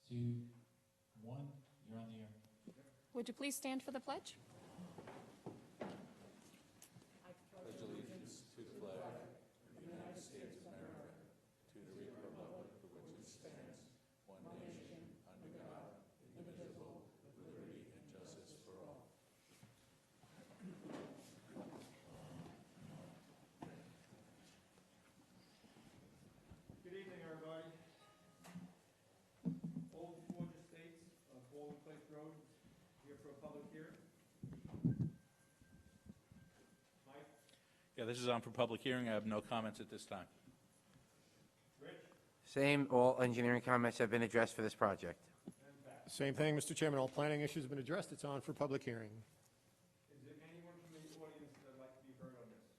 2, 1, you're on the air. Would you please stand for the pledge? Good evening, everybody. Old Forge Estates, Baldwin Place Road, here for a public hearing. Mike, Yeah, this is on for public hearing. I have no comments at this time. Rich, Same, all engineering comments have been addressed for this project. and Pat. Same thing, Mr. Chairman. All planning issues have been addressed. It's on for public hearing. Is there anyone from the audience that would like to be heard on this?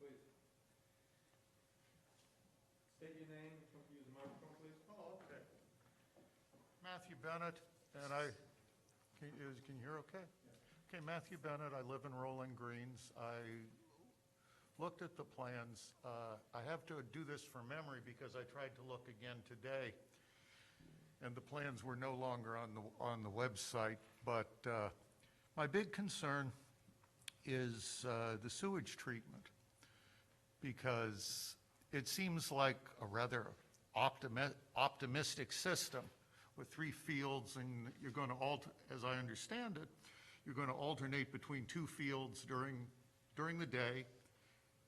Please. State your name, come use the microphone, please. Oh, okay. Matthew Bennett, and can you hear okay? Okay, Matthew Bennett, I live in Rolling Greens. I looked at the plans. I have to do this from memory because I tried to look again today, and the plans were no longer on the website. But my big concern is the sewage treatment, because it seems like a rather optimistic system with 3 fields, and you're going to as I understand it, you're going to alternate between 2 fields during the day,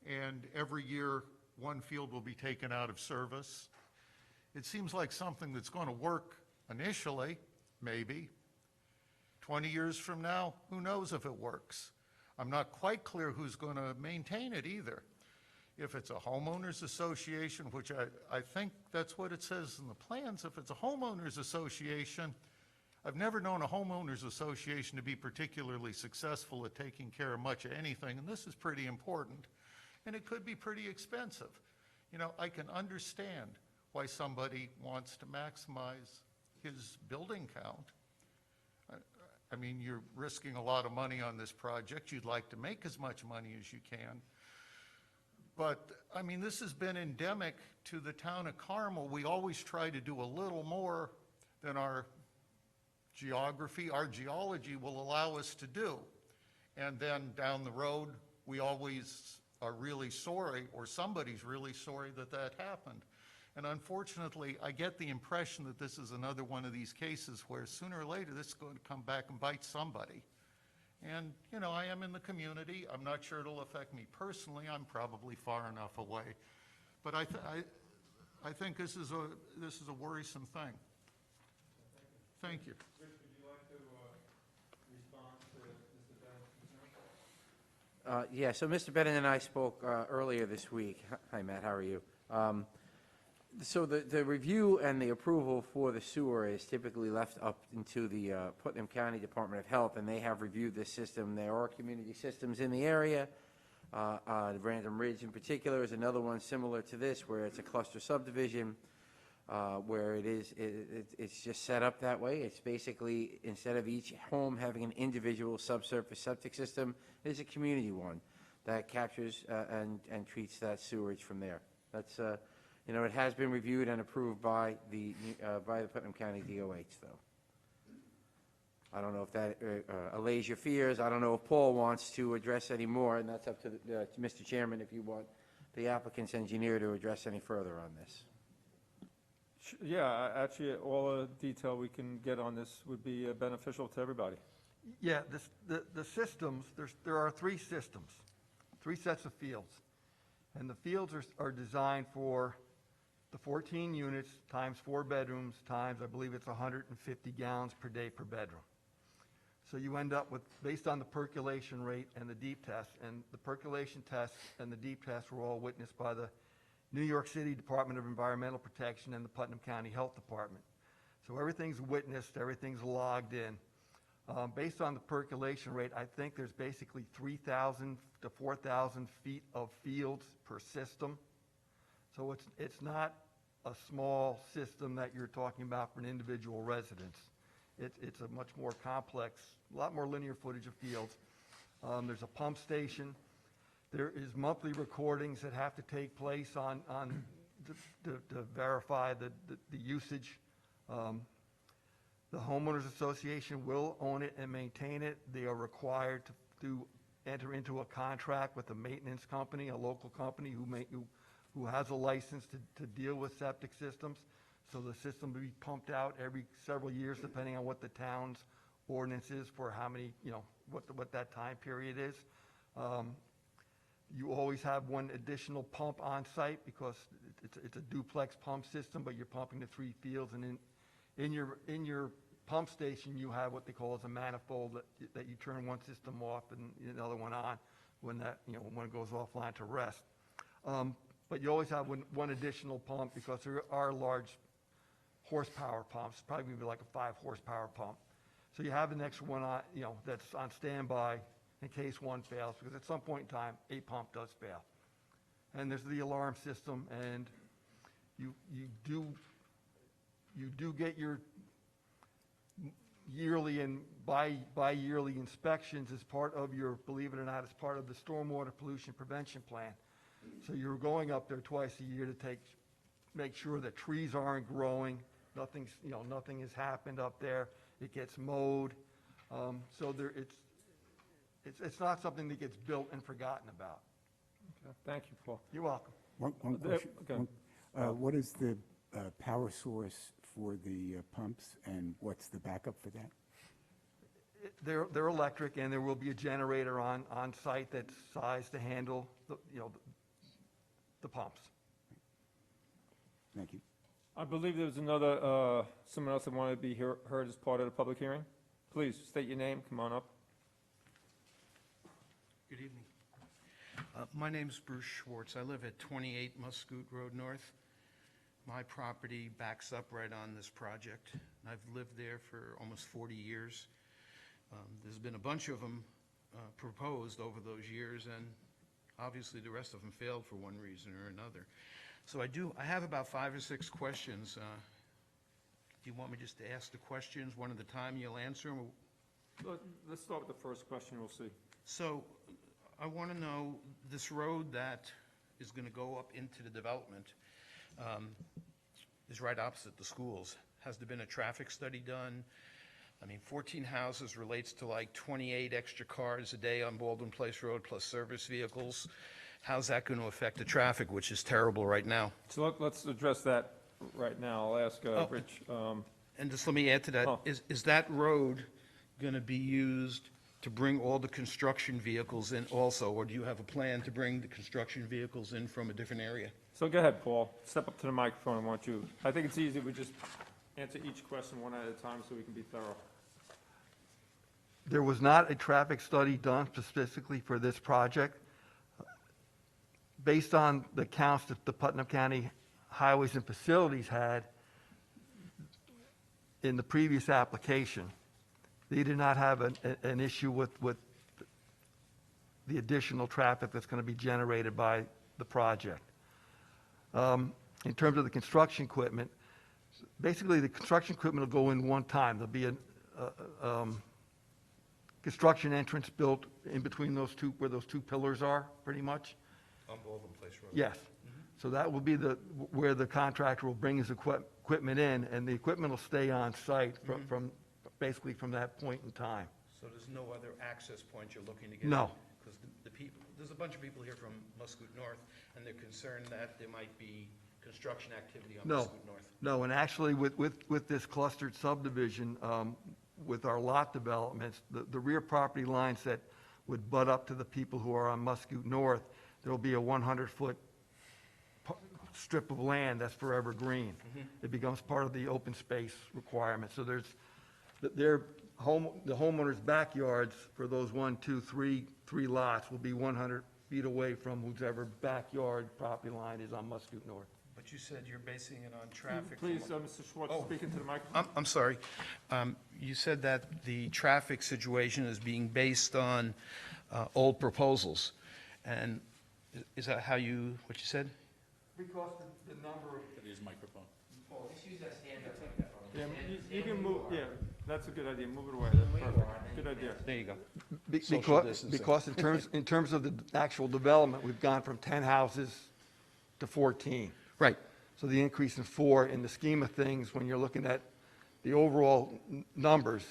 and every year 1 field will be taken out of service. It seems like something that's going to work initially, maybe. 20 years from now, who knows if it works? I'm not quite clear who's going to maintain it either. If it's a homeowners association, which I think that's what it says in the plans, if it's a homeowners association, I've never known a homeowners association to be particularly successful at taking care of much of anything, and this is pretty important. And it could be pretty expensive. You know, I can understand why somebody wants to maximize his building count. I mean, you're risking a lot of money on this project. You'd like to make as much money as you can. But, I mean, this has been endemic to the town of Carmel. We always try to do a little more than our geography, our geology will allow us to do. And then down the road, we always are really sorry, or somebody's really sorry that that happened. And unfortunately, I get the impression that this is another one of these cases where sooner or later this is going to come back and bite somebody. And, you know, I am in the community. I'm not sure it'll affect me personally. I'm probably far enough away. But I think this is a worrisome thing. Thank you. Rich, would you like to respond to Mr. Bennett's concern? Yeah, so Mr. Bennett and I spoke earlier this week. Hi, Matt, how are you? So the review and the approval for the sewer is typically left up into the Putnam County Department of Health, and they have reviewed this system. There are community systems in the area. Random Ridge in particular is another one similar to this, where it's a cluster subdivision, where it's just set up that way. It's basically, instead of each home having an individual subsurface septic system, it's a community one that captures and treats that sewage from there. That's you know, it has been reviewed and approved by the Putnam County DOH, though. I don't know if that allays your fears. I don't know if Paul wants to address any more, and that's up to Mr. Chairman if you want the applicant's engineer to address any further on this. Yeah, actually, all the detail we can get on this would be beneficial to everybody. Yeah, the systems, there are 3 systems, 3 sets of fields. And the fields are designed for the 14 units times 4 bedrooms times, I believe it's 150 gallons per day per bedroom. So you end up with, based on the percolation rate and the deep test, and the percolation test and the deep test were all witnessed by the New York City Department of Environmental Protection and the Putnam County Health Department. So everything's witnessed, everything's logged in. Based on the percolation rate, I think there's basically 3,000 to 4,000 feet of fields per system. So it's not a small system that you're talking about for an individual residence. It's a much more complex, a lot more linear footage of fields. There's a pump station. There is monthly recordings that have to take place to verify the usage The homeowners association will own it and maintain it. They are required to enter into a contract with a maintenance company, a local company who has a license to deal with septic systems. So the system will be pumped out every several years, depending on what the town's ordinance is for how many, what that time period is. You always have one additional pump on site because it's a duplex pump system, but you're pumping the 3 fields, and in your pump station, you have what they call as a manifold that you turn one system off and another one on when when it goes offline to rest. But you always have one additional pump because there are large horsepower pumps, probably maybe like a 5 horsepower pump. So you have an extra one on, that's on standby in case one fails, because at some point in time, a pump does fail. And there's the alarm system, and you do get your yearly and bi-yearly inspections as part of your, believe it or not, as part of the stormwater pollution prevention plan. So you're going up there twice a year to make sure that trees aren't growing, nothing has happened up there. It gets mowed. So it's not something that gets built and forgotten about. Okay, thank you, Paul. You're welcome. One There- question. okay. What is the power source for the pumps, and what's the backup for that? They're electric, and there will be a generator on site that's sized to handle the pumps. Thank you. I believe there was another, someone else that wanted to be heard as part of the public hearing. Please, state your name, come on up. Good evening. My name's Bruce Schwartz. I live at 28 Muscoot Road North. My property backs up right on this project. I've lived there for almost 40 years. There's been a bunch of them proposed over those years, and obviously the rest of them failed for one reason or another. So I have about 5 or 6 questions. Do you want me just to ask the questions one at a time, you'll answer them? Let's start with the first question, we'll see. So I want to know, this road that is going to go up into the development is right opposite the schools. Has there been a traffic study done? I mean, 14 houses relates to like 28 extra cars a day on Baldwin Place Road plus service vehicles. How's that going to affect the traffic, which is terrible right now? So let's address that right now. I'll ask Rich. And just let me add to that, Oh. is that road going to be used to bring all the construction vehicles in also, or do you have a plan to bring the construction vehicles in from a different area? So go ahead, Paul. Step up to the microphone, I want you. I think it's easy if we just answer each question one at a time so we can be thorough. There was not a traffic study done specifically for this project. Based on the counts that the Putnam County Highways and Facilities had in the previous application, they did not have an issue with the additional traffic that's going to be generated by the project. In terms of the construction equipment, basically the construction equipment will go in one time. There'll be a construction entrance built in between those two, where those 2 pillars are, pretty much. On Baldwin Place Road? Yes. So that will be where the contractor will bring his equipment in, and the equipment will stay on site basically from that point in time. So there's no other access point you're looking to get? No. Because the people, there's a bunch of people here from Muscoot North, and they're concerned that there might be construction activity on No, Muscoot North. no, and actually with this clustered subdivision, with our lot developments, the rear property lines that would butt up to the people who are on Muscoot North, there'll be a 100-foot strip of land that's forever green. It becomes part of the open space requirement. So the homeowners' backyards for those 1, 2, 3 lots will be 100 feet away from whichever backyard property line is on Muscoot North. But you said you're basing it on traffic. Please, Mr. Schwartz, Oh. speak into the microphone. I'm sorry. You said that the traffic situation is being based on old proposals. And is that what you said? Because the number of That is microphone. Yeah, you can move, yeah, that's a good idea. Move it away, that's perfect. Good idea. There you go. Social Because distancing. in terms of the actual development, we've gone from 10 houses to 14. Right. So the increase in 4, in the scheme of things, when you're looking at the overall numbers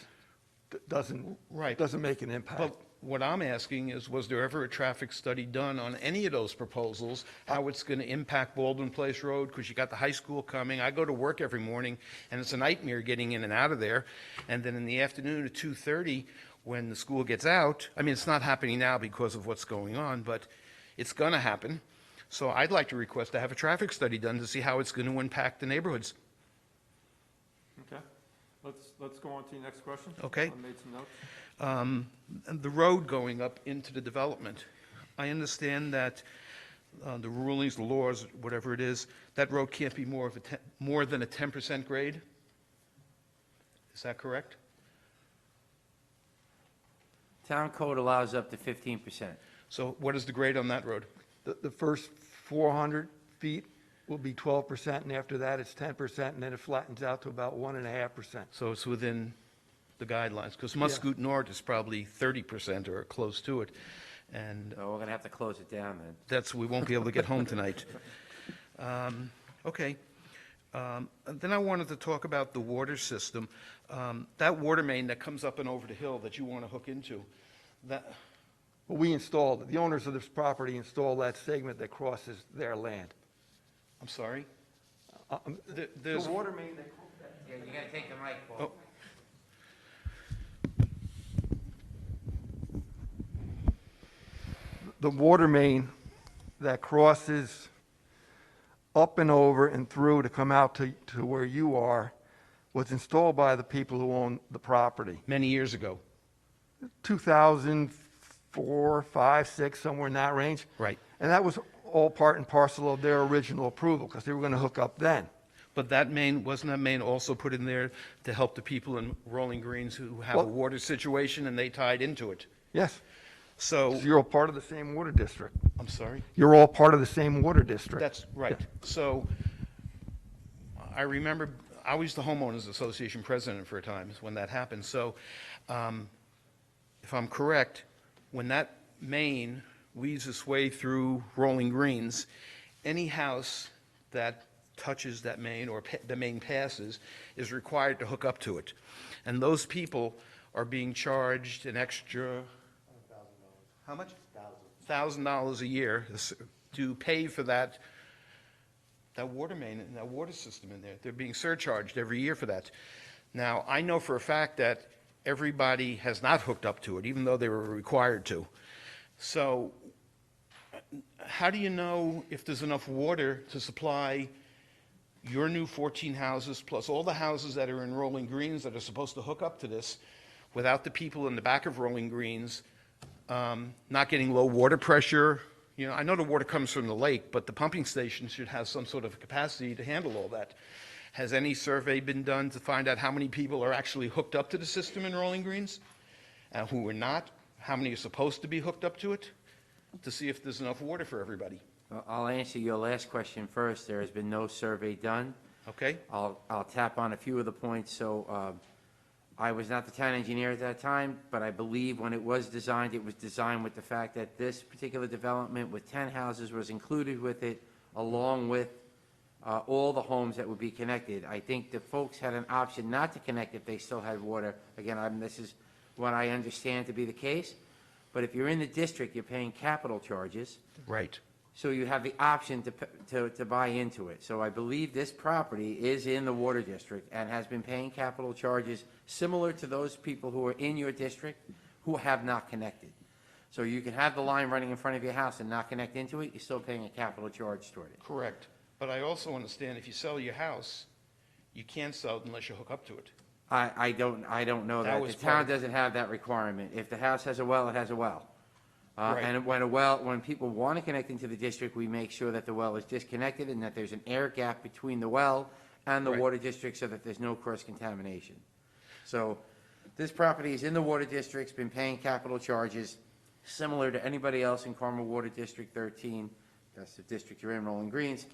doesn't, Right. doesn't make an impact. But what I'm asking is, was there ever a traffic study done on any of those proposals, how it's going to impact Baldwin Place Road? Because you got the high school coming. I go to work every morning, and it's a nightmare getting in and out of there. And then in the afternoon at 2:30, when the school gets out, I mean, it's not happening now because of what's going on, but it's going to happen. So I'd like to request to have a traffic study done to see how it's going to impact the neighborhoods. Okay, let's go on to your next question. Okay. I made some notes. And the road going up into the development, I understand that the rulings, the laws, whatever it is, that road can't be more than a 10% grade? Is that correct? Town code allows up to 15%. So what is the grade on that road? The first 400 feet will be 12%, and after that, it's 10%, and then it flattens out to about 1.5%. So it's within the guidelines, because Muscoot North is probably 30% or close to it. And So we're going to have to close it down then. we won't be able to get home tonight. Okay. Then I wanted to talk about the water system. That water main that comes up and over the hill that you want to hook into, that, Well, we installed, the owners of this property installed that segment that crosses their land. I'm sorry? The There's, water main that, Yeah, you got to take the mic, Paul. Oh. the water main that crosses up and over and through to come out to where you are was installed by the people who own the property. many years ago. 2004, 5, 6, somewhere in that range. Right. And that was all part and parcel of their original approval, because they were going to hook up then. But that main, wasn't that main also put in there to help the people in Rolling Greens who have a Well- water situation and they tied into it? Yes. So, You're all part of the same water district. I'm sorry? You're all part of the same water district. That's right. So I remember, I was the homeowners association president for a time when that happened. So if I'm correct, when that main weaves its way through Rolling Greens, any house that touches that main or the main passes is required to hook up to it. And those people are being charged an extra, how much? $1,000 a year to pay for that water main and that water system in there. They're being surcharged every year for that. Now, I know for a fact that everybody has not hooked up to it, even though they were required to. So how do you know if there's enough water to supply your new 14 houses, plus all the houses that are in Rolling Greens that are supposed to hook up to this, without the people in the back of Rolling Greens not getting low water pressure? You know, I know the water comes from the lake, but the pumping station should have some sort of capacity to handle all that. Has any survey been done to find out how many people are actually hooked up to the system in Rolling Greens? Who are not? How many are supposed to be hooked up to it? To see if there's enough water for everybody. Well, I'll answer your last question first. There has been no survey done. Okay? I'll tap on a few of the points. So I was not the town engineer at that time, but I believe when it was designed with the fact that this particular development with 10 houses was included with it, along with all the homes that would be connected. I think the folks had an option not to connect if they still had water. Again, this is what I understand to be the case. But if you're in the district, you're paying capital charges. Right. So you have the option to buy into it. So I believe this property is in the water district and has been paying capital charges similar to those people who are in your district who have not connected. So you can have the line running in front of your house and not connect into it, you're still paying a capital charge toward it. Correct. But I also understand if you sell your house, you can't sell it unless you hook up to it. I don't know That that. was The part town of- doesn't have that requirement. If the house has a well, it has a well. Right. And when people want to connect into the district, we make sure that the well is disconnected and that there's an air gap between the well and the Right. water district so that there's no cross-contamination. So this property is in the water district, it's been paying capital charges similar to anybody else in Carmel Water District 13, that's the district you're in, Rolling Greens,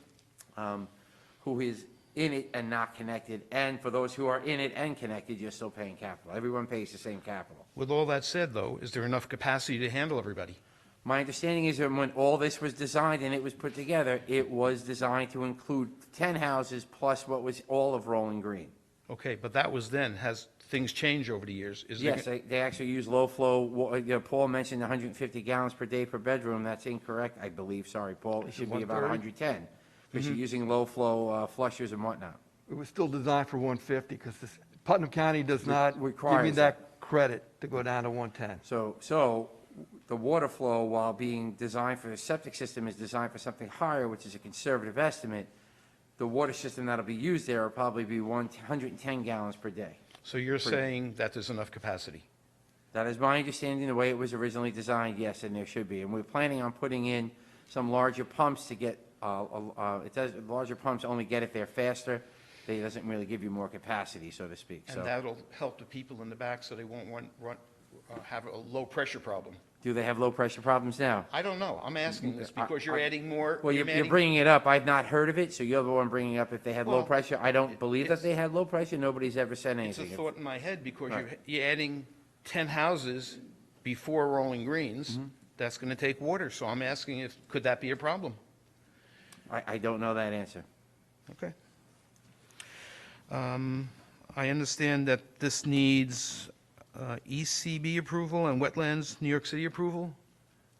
who is in it and not connected. And for those who are in it and connected, you're still paying capital. Everyone pays the same capital. With all that said, though, is there enough capacity to handle everybody? My understanding is that when all this was designed and it was put together, it was designed to include 10 houses plus what was all of Rolling Green. Okay, but that was then. Has things changed over the years? Is there- Yes, they actually use low flow, Paul mentioned 150 gallons per day per bedroom. That's incorrect, I believe. Sorry, Paul. It should be about 130? 110, because you're using low flow flushers and whatnot. It was still designed for 150, because Putnam County does not give me requires that credit to go down to 110. So the water flow, while being designed for the septic system, is designed for something higher, which is a conservative estimate. The water system that'll be used there will probably be 110 gallons per day. So you're saying that there's enough capacity? That is my understanding, the way it was originally designed, yes, and there should be. And we're planning on putting in some larger pumps to get, larger pumps only get it there faster. It doesn't really give you more capacity, so to speak. So And that'll help the people in the back so they won't have a low-pressure problem? do they have low-pressure problems now? I don't know. I'm asking this because you're adding more. Well, you're adding- bringing it up. I've not heard of it, so you're the one bringing up if they had low Well, pressure. I don't believe that it's- they had low pressure. Nobody's ever said It's a anything. thought in my head because Right. you're adding 10 houses before Rolling Greens. Mm-hmm. That's going to take water. So I'm asking could that be a problem? I don't know that answer. Okay. I understand that this needs ECB approval and Wetlands New York City approval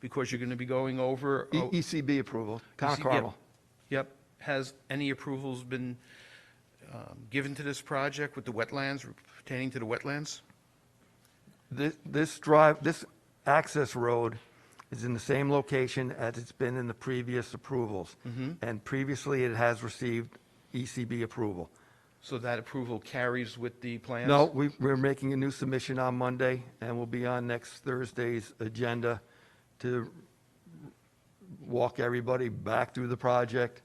because you're going to be going over. ECB approval, Town of Yep. Carmel. Yep. Has any approvals been given to this project with the wetlands, pertaining to the wetlands? This access road is in the same location as it's been in the previous approvals. And previously, it has received ECB approval. So that approval carries with the plans? No, we're making a new submission on Monday, and we'll be on next Thursday's agenda to walk everybody back through the project.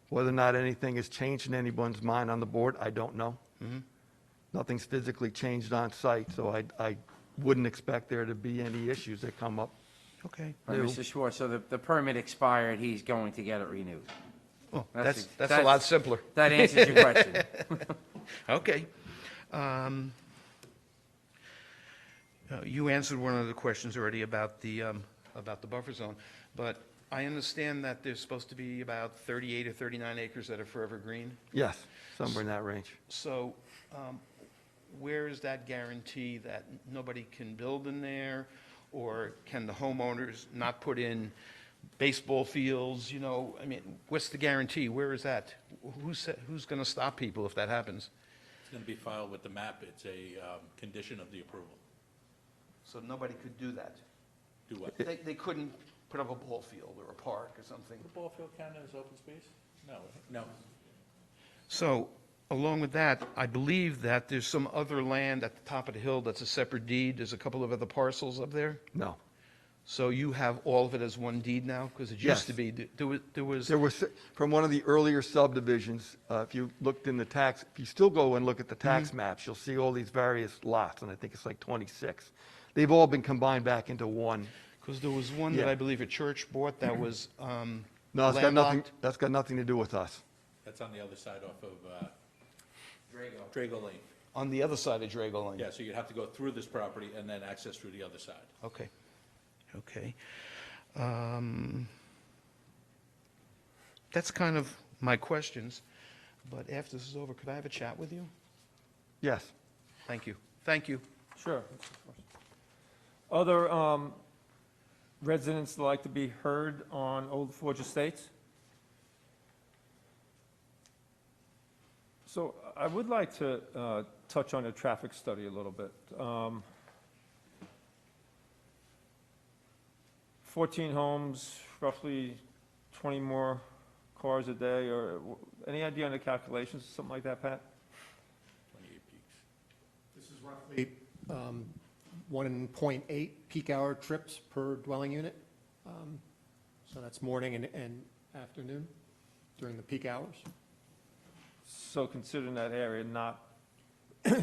Whether or not anything has changed in anyone's mind on the board, I don't know. Nothing's physically changed on site, so I wouldn't expect there to be any issues that come up. Okay. Right, Mr. Schwartz, so the permit expired, he's going to get it renewed. Oh, That's that's a lot simpler. That answers your question. Okay. You answered one of the questions already about the buffer zone, but I understand that there's supposed to be about 38 or 39 acres that are forever green. Yes, somewhere in that range. So where is that guarantee that nobody can build in there? Or can the homeowners not put in baseball fields, I mean, what's the guarantee? Where is that? Who's going to stop people if that happens? It's going to be filed with the map. It's a condition of the approval. So nobody could do that? Do what? They couldn't put up a ball field or a park or something? The ball field count as open space? No. So, along with that, I believe that there's some other land at the top of the hill that's a separate deed. There's a couple of other parcels up there? No. So you have all of it as one deed now? Because it used to be, there was... There was, from one of the earlier subdivisions, if you looked in the tax, if you still go and look at the tax maps, you'll see all these various lots, and I think it's like 26. They've all been combined back into one. Because there was one that Yeah. I believe a church bought that was No, it's got nothing, landlocked. that's got nothing to do with us. That's on the other side off of Drago Lane. On the other side of Drago Lane? Yeah, so you'd have to go through this property and then access through the other side. Okay. Okay. That's kind of my questions, but after this is over, could I have a chat with you? Yes. Thank you. Thank you. Sure. Other residents that like to be heard on Old Forge Estates? So I would like to touch on the traffic study a little bit. 14 homes, roughly 20 more cars a day, or any idea on the calculations, something like that, Pat? 28 peaks. This is roughly 1.8 peak hour trips per dwelling unit. So that's morning and afternoon during the peak hours. So considering that area not,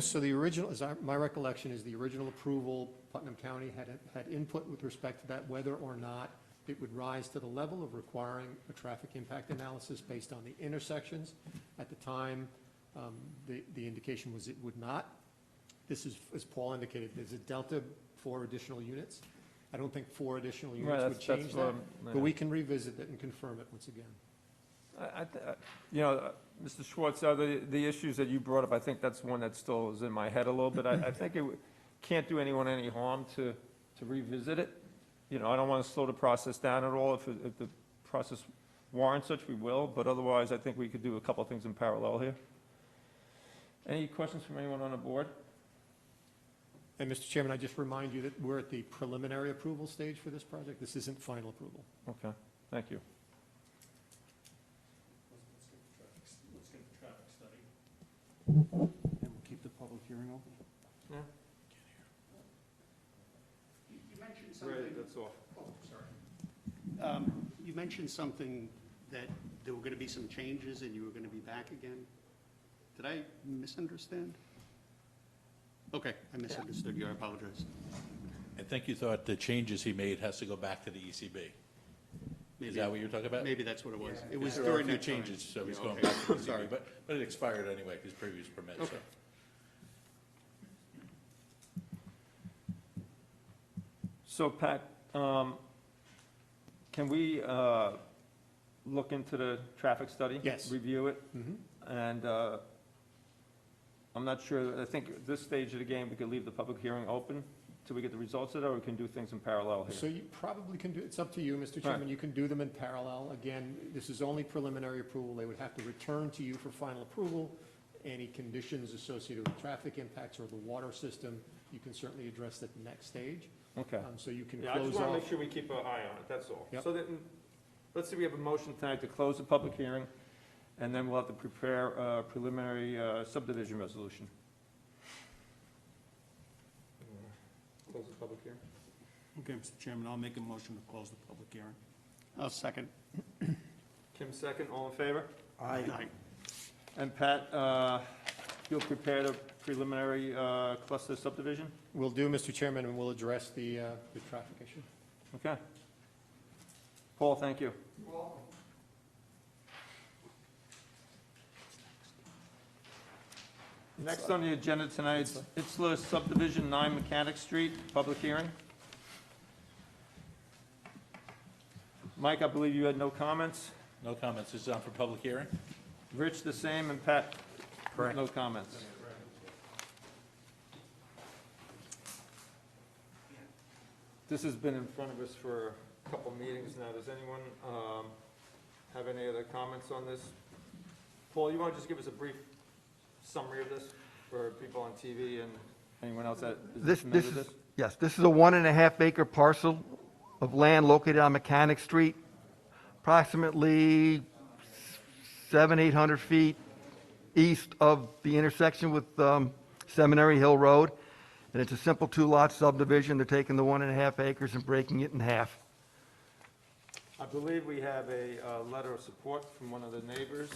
So the original, my recollection is the original approval, Putnam County had input with respect to that, whether or not it would rise to the level of requiring a traffic impact analysis based on the intersections. At the time, the indication was it would not. This is, as Paul indicated, there's a delta for additional units. I don't think 4 additional Right, units would that's change what that, I'm- but we can revisit it and confirm it once again. Mr. Schwartz, the issues that you brought up, I think that's one that still is in my head a little bit. I think can't do anyone any harm to revisit it. You know, I don't want to slow the process down at all. If the process warrants such, we will, but otherwise, I think we could do a couple of things in parallel here. Any questions from anyone on the board? And Mr. Chairman, I just remind you that we're at the preliminary approval stage for this project. This isn't final approval. Okay, thank you. Let's get the traffic study. And we'll keep the public hearing open? Yeah. You mentioned Right, something, that's all. oh, sorry. You mentioned something that there were going to be some changes and you were going to be back again. Did I misunderstand? Okay, I misunderstood you, I apologize. I think you thought the changes he made has to go back to the ECB. Is Maybe- that what you're talking about? Maybe that's what it was. It was There are a during few that time. changes, so he's Yeah, going okay. back to the Sorry. ECB, but it expired anyway, his previous permit, so. Okay. So Pat, can we look into the traffic study? Yes. Review it? Mhm. And I'm not sure, I think at this stage of the game, we could leave the public hearing open till we get the results of it, or we can do things in parallel So here. you probably can do, it's up to you, Mr. Chairman, you can do them in parallel. Again, this is only preliminary approval. They would have to return to you for final approval. Any conditions associated with traffic impacts or the water system, you can certainly address at the next stage. Okay. So you can Yeah, I just close want to off. make sure we keep an eye on it, that's all. Yep. So that, let's say we have a motion tonight to close the public hearing, and then we'll have to prepare a preliminary subdivision resolution. Close the public hearing? Okay, Mr. Chairman, I'll make a motion to close the public hearing. I'll second. Kim, second, all in favor? Aye. And Pat, you'll prepare the preliminary cluster subdivision? Will do, Mr. Chairman, and we'll address the traffic issue. Okay. Paul, thank you. Next on the agenda tonight, Itzler subdivision, 9 Mechanic Street, public hearing. Mike, I believe you had no comments. No comments, this is on for public hearing? Rich, the same, and Pat? Correct. No comments. This has been in front of us for a couple meetings now. Does anyone have any other comments on this? Paul, you want to just give us a brief summary of this for people on TV and anyone else that is familiar with this? Yes, this is a 1.5 acre parcel of land located on Mechanic Street, approximately 700-800 feet east of the intersection with Seminary Hill Road. And it's a simple 2-lot subdivision. They're taking the 1.5 acres and breaking it in half. I believe we have a letter of support from one of the neighbors.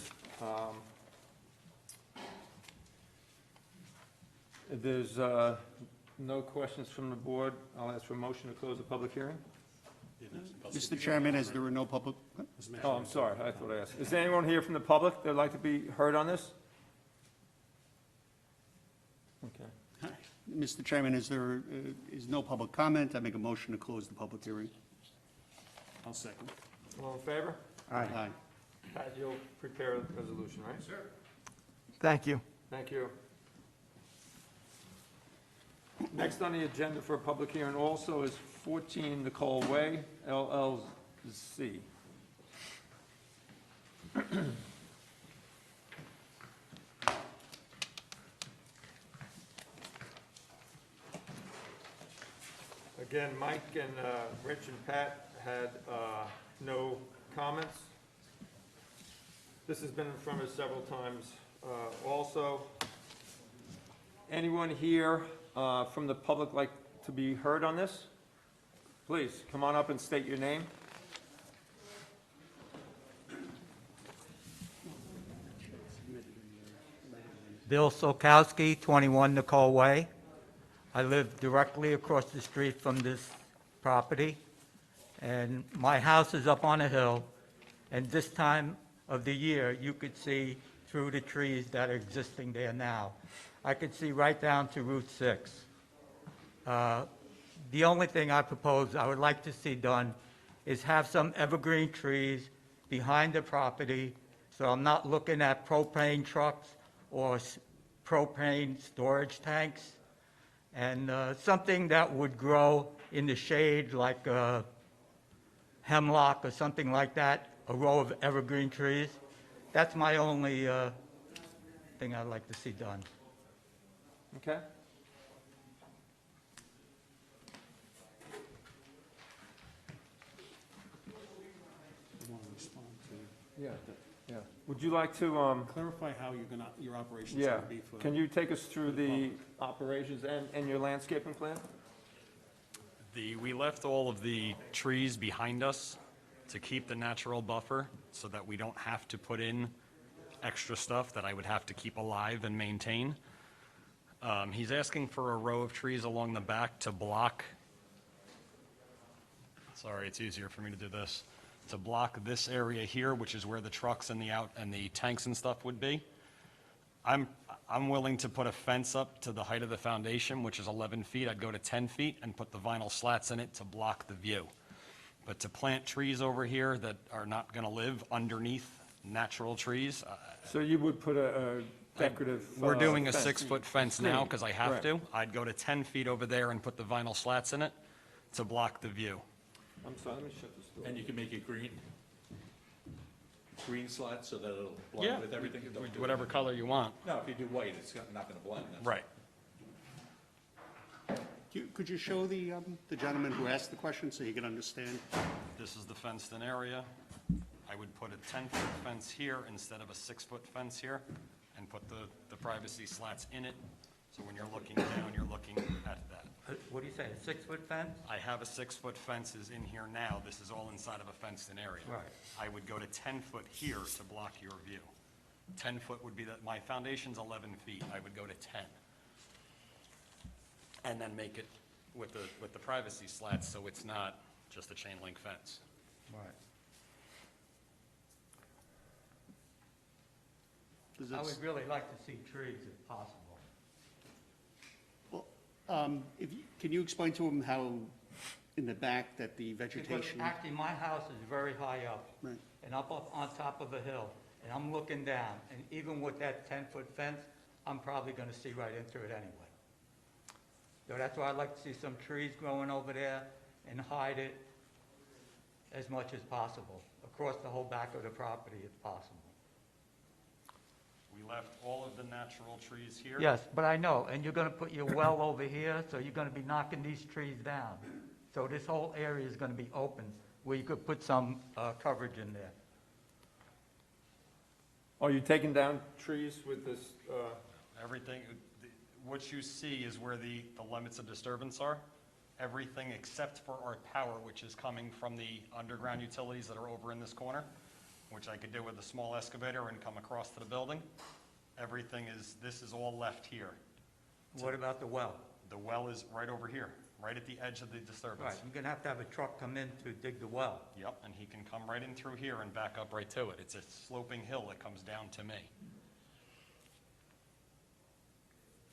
If there's no questions from the board, I'll ask for a motion to close the public hearing. Mr. Chairman, as there were no public, Oh, I'm sorry, I thought I asked. Is there anyone here from the public that'd like to be heard on this? Okay. Mr. Chairman, as there is no public comment, I make a motion to close the public hearing. I'll second. All in favor? Aye. Pat, you'll prepare a resolution, right? Sure. Thank you. Thank you. Next on the agenda for a public hearing also is 14 Nicole Way, LLC. Again, Mike and Rich and Pat had no comments. This has been in front of us several times also. Anyone here from the public like to be heard on this? Please, come on up and state your name. Bill Solkowski, 21 Nicole Way. I live directly across the street from this property, and my house is up on a hill, and this time of the year, you could see through the trees that are existing there now. I could see right down to Route 6. The only thing I propose I would like to see done is have some evergreen trees behind the property So I'm not looking at propane trucks or propane storage tanks. And something that would grow in the shade like hemlock or something like that, a row of evergreen trees. That's my only thing I'd like to see done. Okay? You want to respond to, Yeah. Would you like to, clarify how your operation's yeah, going to be for. can you take us through the the public. operations and your landscaping plan? We left all of the trees behind us to keep the natural buffer so that we don't have to put in extra stuff that I would have to keep alive and maintain. He's asking for a row of trees along the back to block, sorry, it's easier for me to do this, to block this area here, which is where the trucks and the tanks and stuff would be. I'm willing to put a fence up to the height of the foundation, which is 11 feet. I'd go to 10 feet and put the vinyl slats in it to block the view. But to plant trees over here that are not going to live underneath natural trees, So you would put a decorative we're doing a fence. 6-foot fence now because I have Right. to. I'd go to 10 feet over there and put the vinyl slats in it to block the view. I'm sorry, let me shut this door. And you can make it green slats so that it'll blend with everything? Don't do Whatever it. color you want. No, if you do white, it's not gonna blend. That's Right. Could you show the gentleman who asked the question so he can understand? This is the fenced-in area. I would put a 10-foot fence here instead of a 6-foot fence here, and put the privacy slats in it, so when you're looking down, you're looking at that. What do you say, a 6-foot fence? I have a 6-foot fence is in here now. This is all inside of a fenced-in area. Right. I would go to 10-foot here to block your view. 10-foot would be that, my foundation's 11 feet. I would go to 10. And then make it with the privacy slats, so it's not just a chain link fence. Right. Does I it- would really like to see trees if possible. Well, can you explain to him how, in the back, that the Because vegetation? actually, my house is very high up. Right. And up on top of a hill, and I'm looking down, and even with that 10-foot fence, I'm probably gonna see right into it anyway. So that's why I'd like to see some trees growing over there and hide it as much as possible, across the whole back of the property if possible. We left all of the natural trees here. Yes, but I know, and you're gonna put your well over here, so you're gonna be knocking these trees down. So this whole area is gonna be open, where you could put some coverage in there. Are you taking down trees with this, Everything, what you see is where the limits of disturbance are. Everything except for our power, which is coming from the underground utilities that are over in this corner, which I could do with a small excavator and come across to the building. This is all left here. What about the well? The well is right over here, right at the edge of the Right, disturbance. you're gonna have a truck come in to dig the well. Yep, and he can come right in through here and back up right to it. It's a sloping hill that comes down to me.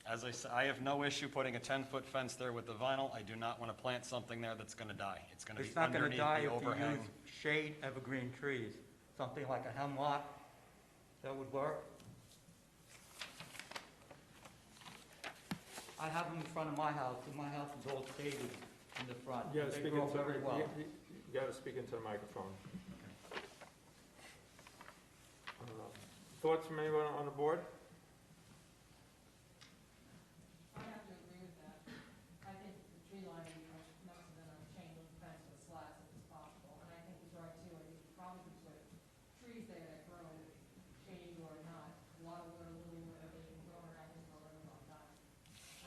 As I said, I have no issue putting a 10-foot fence there with the vinyl. I do not want to plant something there that's going to die. It's going to be It's not gonna underneath die the if you overhang. use shade evergreen trees, something like a hemlock, that would work. I have them in front of my house, and my house is all shaded in the front. you gotta They speak grow into, very well. you gotta speak into the microphone. Thoughts from anyone on the board? I have to agree with that. I think the tree line would be much nicer than a chain link fence with slats if it's possible. And I think he's right too. I think you probably could put trees there that grow shady or not. A lot of water lily, whatever, they can grow around here for a very long time.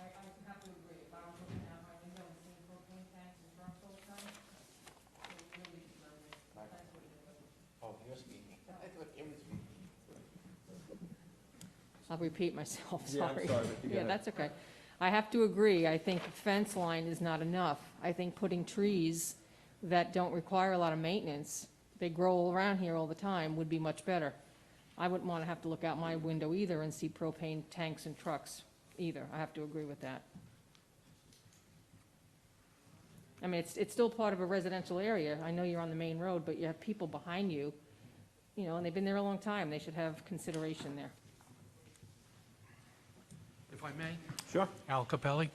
I have to agree. If I was looking out my window and seeing propane tanks and trucks all the time, it would really disturb me. That's what it is. Oh, you're speaking. I thought you were speaking. I'll repeat myself, Yeah, I'm sorry. sorry, but you Yeah, gotta- that's okay. I have to agree, I think fence line is not enough. I think putting trees that don't require a lot of maintenance, they grow around here all the time, would be much better. I wouldn't want to have to look out my window either and see propane tanks and trucks either. I have to agree with that. I mean, it's still part of a residential area. I know you're on the main road, but you have people behind you, you know, and they've been there a long time, they should have consideration there. If I may? Sure. Al Capelli.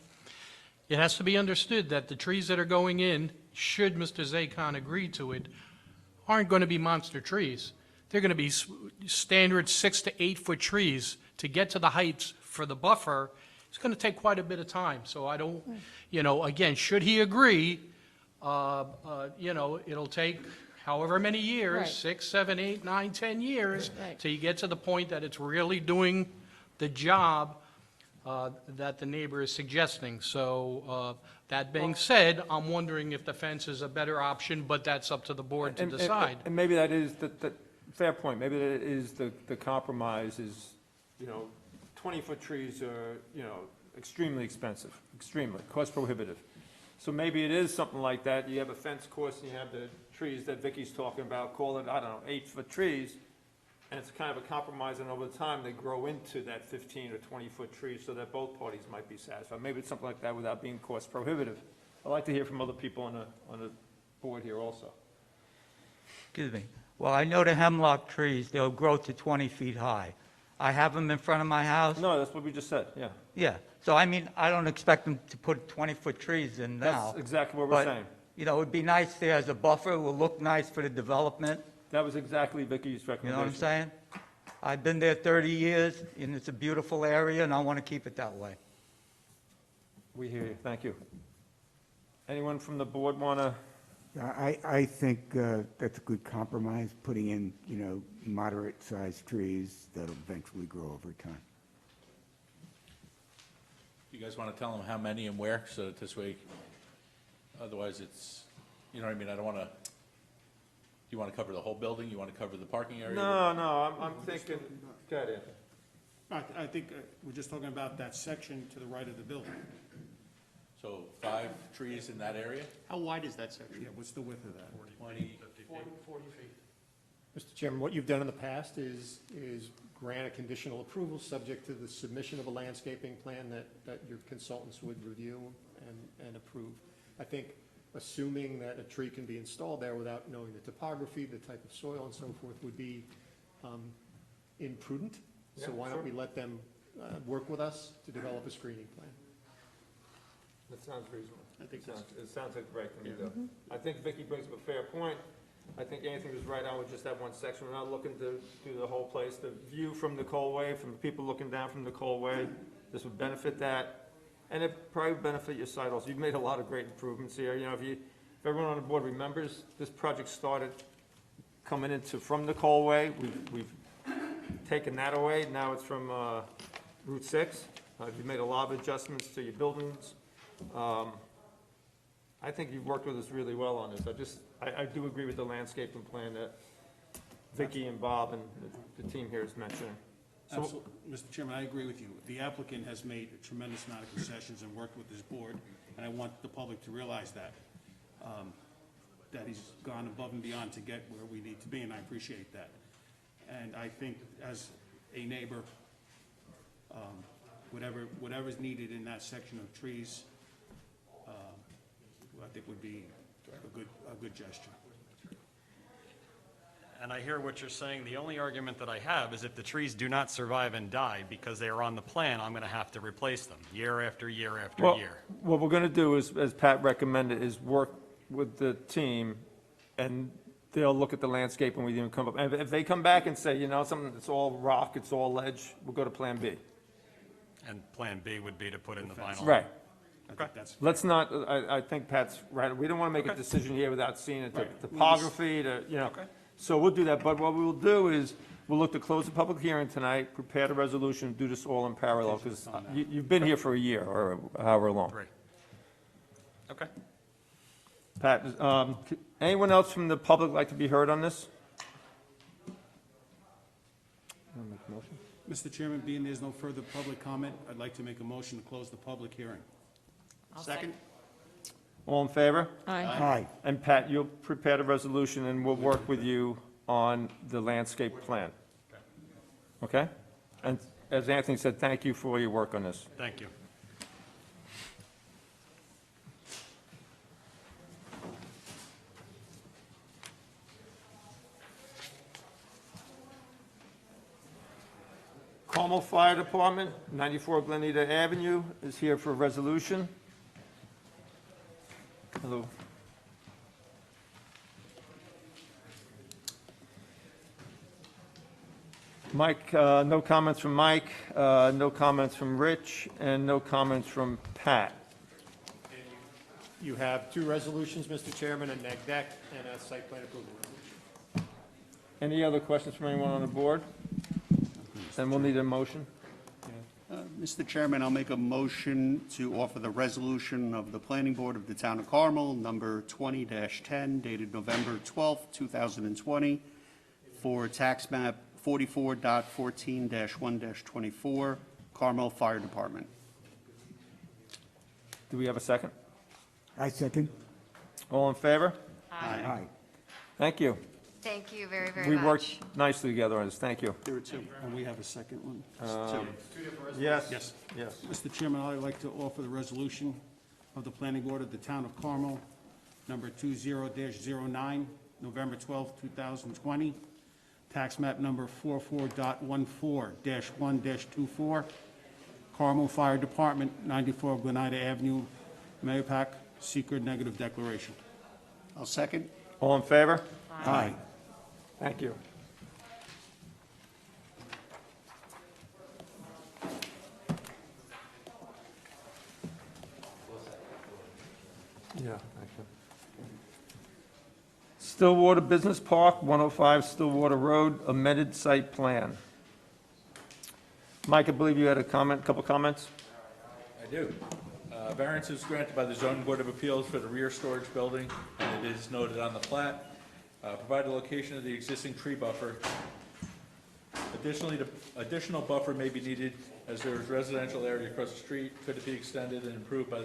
It has to be understood that the trees that are going in, should Mr. Zakon agree to it, aren't going to be monster trees. They're going to be standard 6 to 8 foot trees. To get to the heights for the buffer, it's going to take quite a bit of time. So I don't, you know, again, should he agree, you know, it'll take however many years, Right. 6, 7, 8, 9, 10 years, Right. till you get to the point that it's really doing the job that the neighbor is suggesting. So that being said, I'm wondering if the fence is a better option, but that's up to the board to And- decide. And maybe that is the fair point, maybe that is the compromise is, you know, 20-foot trees are, you know, extremely expensive, extremely, cost prohibitive. So maybe it is something like that, you have a fence course and you have the trees that Vicky's talking about, call it, I don't know, 8-foot trees, and it's kind of a compromise, and over time, they grow into that 15 or 20-foot tree so that both parties might be satisfied. Maybe it's something like that without being cost prohibitive. I'd like to hear from other people on the board here also. Excuse me. Well, I know the hemlock trees, they'll grow to 20 feet high. I have them in front of my house. No, that's what we just said, yeah. Yeah, so I mean, I don't expect them to put 20-foot trees in now. That's exactly what we're but, saying. You know, it'd be nice there as a buffer, it will look nice for the development, That was exactly Vicky's you know recommendation. what I'm saying? I've been there 30 years, and it's a beautiful area, and I want to keep it that way. We hear you, thank you. Anyone from the board want to? I think that's a good compromise, putting in, you know, moderate-sized trees that'll eventually grow over time. You guys want to tell them how many and where, so that this way, otherwise it's, you know what I mean, I don't want to, you want to cover the whole building, you want to cover the parking area? No, I'm thinking, go ahead, Anthony. I think we're just talking about that section to the right of the building. So 5 trees in that area? How wide is that section? Yeah, what's the width of that? 20, 40 feet. Mr. Chairman, what you've done in the past is grant a conditional approval subject to the submission of a landscaping plan that your consultants would review and approve. I think assuming that a tree can be installed there without knowing the topography, the type of soil and so forth would be imprudent. So Yeah, why sure. don't we let them work with us to develop a screening plan? That sounds reasonable. I think It sounds like the right thing to do. I think Vicky brings up a fair point. I think Anthony was right on with just that one section. We're not looking to do the whole place. The view from Nicole Way, from the people looking down from Nicole Way, this would benefit that. And it probably would benefit your site also. You've made a lot of great improvements here. You know, if everyone on the board remembers, this project started coming into from Nicole Way. We've taken that away. Now it's from Route 6. You've made a lot of adjustments to your buildings. I think you've worked with us really well on this. I do agree with the landscaping plan that Vicky and Bob and the team here is mentioning. So, Absolutely. Mr. Chairman, I agree with you. The applicant has made a tremendous amount of concessions and worked with this board, and I want the public to realize that he's gone above and beyond to get where we need to be, and I appreciate that. And I think as a neighbor, whatever's needed in that section of trees, I think would be a good gesture. And I hear what you're saying. The only argument that I have is if the trees do not survive and die because they are on the plan, I'm going to have to replace them year after year after well, year. what we're going to do is, as Pat recommended, is work with the team, and they'll look at the landscape and we even come up. And if they come back and say, you know, something that's all rock, it's all ledge, we'll go to Plan B. And Plan B would be to put in the vinyl. Right. Okay. Let's not, I think Pat's right. We don't want to make a decision here without seeing it, the topography, you know. So we'll do that, but what we'll do is, we'll look to close the public hearing tonight, prepare the resolution, do this all in parallel, because you've been here for a year, or however long. 3. Okay. Pat, anyone else from the public like to be heard on this? Wanna make a motion? Mr. Chairman, being there's no further public comment, I'd like to make a motion to close the public hearing. Second? All in favor? Aye. Aye. And Pat, you'll prepare the resolution, and we'll work with you on the landscape plan. Okay? And as Anthony said, thank you for all your work on this. Thank you. Carmel Fire Department, 94 Glenita Avenue, is here for a resolution. Hello. Mike, no comments from Mike, no comments from Rich, and no comments from Pat. You have two resolutions, Mr. Chairman, a neg deck and a site plan approval resolution. Any other questions from anyone on the board? Then we'll need a motion. Mr. Chairman, I'll make a motion to offer the resolution of the Planning Board of the Town of Carmel, number 20-10, dated November 12th, 2020, for tax map 44.14-1-24, Carmel Fire Department. Do we have a second? I second. All in favor? Aye. Thank you. Thank you very, very We much. worked nicely together on this, thank you. There are two. And we have a second one. Yes, Yes. yes. Mr. Chairman, I'd like to offer the resolution of the Planning Board of the Town of Carmel, number 20-09, November 12th, 2020, tax map number 44.14-1-24, Carmel Fire Department, 94 Glenida Avenue, Mayapack, secret negative declaration. I'll second. All in favor? Aye. Thank you. Yeah, actually. Stillwater Business Park, 105 Stillwater Road, amended site plan. Mike, I believe you had a comment, couple comments? I do. Variance is granted by the zoning board of appeals for the rear storage building, and it is noted on the plat. Provide the location of the existing tree buffer. Additionally, the additional buffer may be needed as there is residential area across the street. Could it be extended and improved by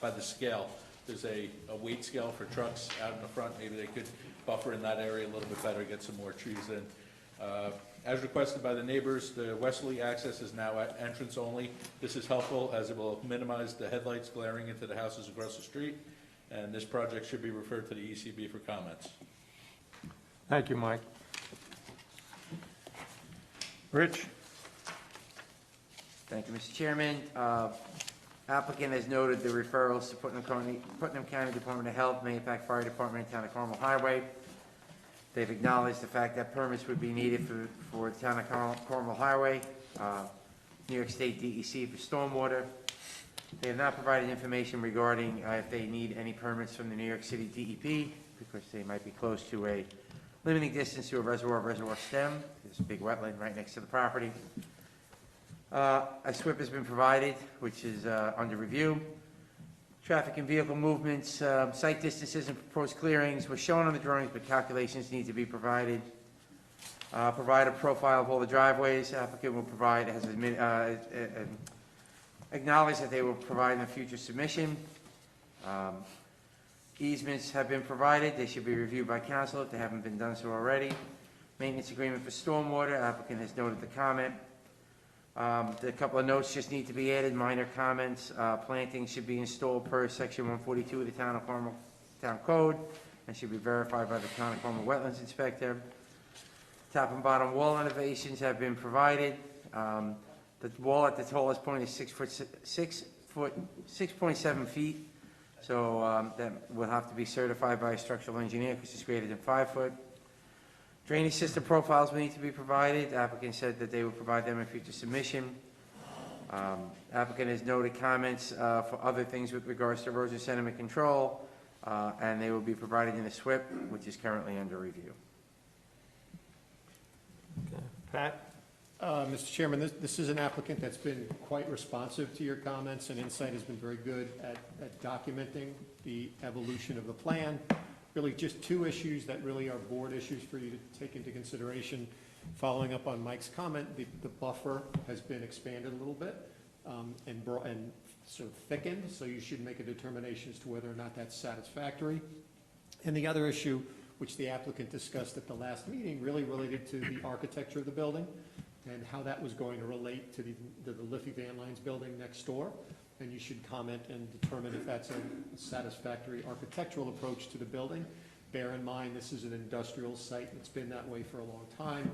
the scale? There's a weight scale for trucks out in the front. Maybe they could buffer in that area a little bit better, get some more trees in. As requested by the neighbors, the westerly access is now at entrance only. This is helpful as it will minimize the headlights glaring into the houses across the street, and this project should be referred to the ECB for comments. Thank you, Mike. Rich? Thank you, Mr. Chairman. Applicant has noted the referrals to Putnam County Department of Health, Mayapack Fire Department, and Town of Carmel Highway. They've acknowledged the fact that permits would be needed for the Town of Carmel Highway, New York State DEC for stormwater. They have not provided information regarding if they need any permits from the New York City DEP, because they might be close to a limiting distance to a reservoir stem. There's a big wetland right next to the property. A SWIP has been provided, which is under review. Traffic and vehicle movements, site distances and proposed clearings were shown on the drawings, but calculations need to be provided. Provide a profile of all the driveways. Applicant will provide, acknowledge that they will provide in a future submission. Easements have been provided. They should be reviewed by council if they haven't been done so already. Maintenance agreement for stormwater. Applicant has noted the comment. A couple of notes just need to be added, minor comments. Plantings should be installed per section 142 of the Town of Carmel Town Code and should be verified by the Town of Carmel Wetlands Inspector. Top and bottom wall elevations have been provided. The wall at the tallest point is 6.7 feet. So that will have to be certified by a structural engineer because it's greater than 5 foot. Drainage system profiles will need to be provided. The applicant said that they will provide them in future submission. Applicant has noted comments for other things with regards to erosion sediment control, and they will be provided in a SWIP, which is currently under review. Okay. Pat? Mr. Chairman, this is an applicant that's been quite responsive to your comments, and Insight has been very good at documenting the evolution of the plan. Really just two issues that really are board issues for you to take into consideration. Following up on Mike's comment, the buffer has been expanded a little bit and sort of thickened, so you should make a determination as to whether or not that's satisfactory. And the other issue, which the applicant discussed at the last meeting, really related to the architecture of the building and how that was going to relate to the Liffey Van Lines building next door. And you should comment and determine if that's a satisfactory architectural approach to the building. bear in mind, this is an industrial site, and it's been that way for a long time.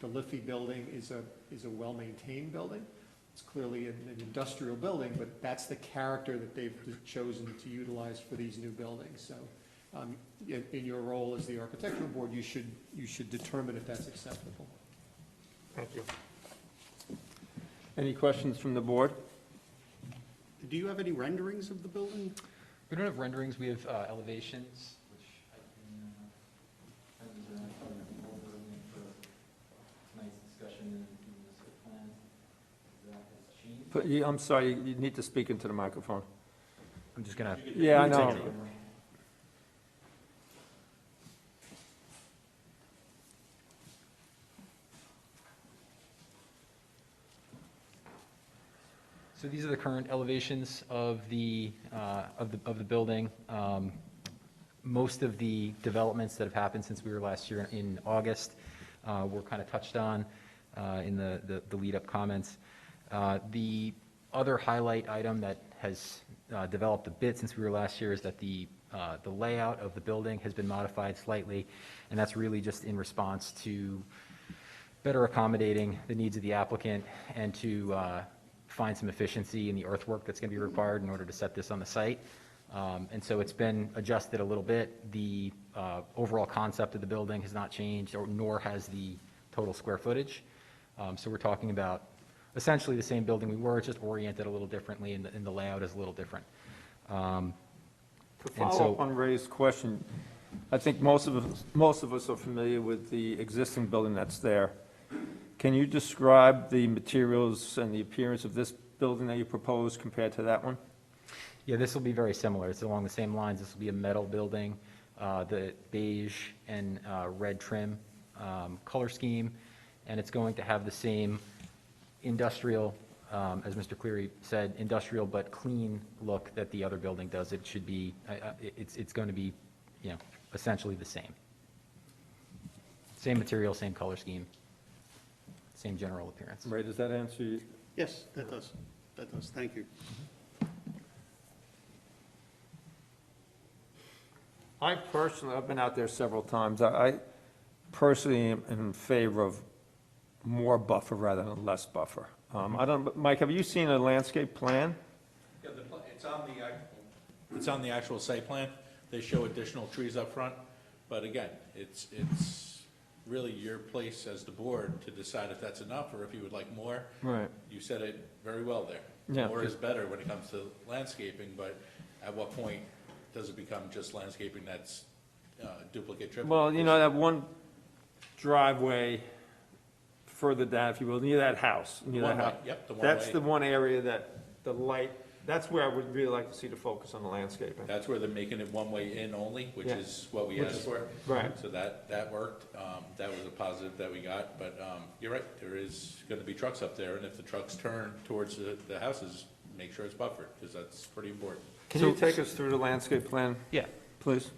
The Liffey building is a well-maintained building. It's clearly an industrial building, but that's the character that they've chosen to utilize for these new buildings. So in your role as the architectural board, you should determine if that's acceptable. Thank you. Any questions from the board? Do you have any renderings of the building? We don't have renderings, we have elevations, which I can, have these around over for tonight's discussion in the site plan. That has changed. But I'm sorry, you need to speak into the microphone. I'm just gonna. Yeah, I know. So these are the current elevations of the building. Most of the developments that have happened since we were last year in August were kind of touched on in the lead-up comments. The other highlight item that has developed a bit since we were last year is that the layout of the building has been modified slightly, and that's really just in response to better accommodating the needs of the applicant and to find some efficiency in the earthwork that's going to be required in order to set this on the site. And so it's been adjusted a little bit. The overall concept of the building has not changed, nor has the total square footage. So we're talking about essentially the same building we were, just oriented a little differently, and the layout is a little different. To follow up on Ray's question, I think most of us are familiar with the existing building that's there. Can you describe the materials and the appearance of this building that you propose compared to that one? Yeah, this will be very similar. It's along the same lines. This will be a metal building, the beige and red trim color scheme, and it's going to have the same industrial, as Mr. Cleary said, industrial but clean look that the other building does. It should be, it's going to be, essentially the same. Same material, same color scheme, same general appearance. Ray, does that answer you? Yes, that does. That does. Thank you. I've been out there several times. I personally am in favor of more buffer rather than less buffer. Mike, have you seen a landscape plan? Yeah, it's on the actual site plan. They show additional trees up front, but again, it's really your place as the board to decide if that's enough or if you would like more. Right. You said it very well there. Yeah. More is better when it comes to landscaping, but at what point does it become just landscaping that's duplicate, triplicate? Well, that one driveway further down, if you will, near that house. Near that house. Yep, the one That's way. the one area that the light, that's where I would really like to see the focus on the landscaping. That's where they're making it one way in only, which Yeah. is what we asked for. Right. So that worked. That was a positive that we got, but you're right, there is gonna be trucks up there, and if the trucks turn towards the houses, make sure it's buffered, because that's pretty important. Can you take us through the landscape plan? Yeah. Please.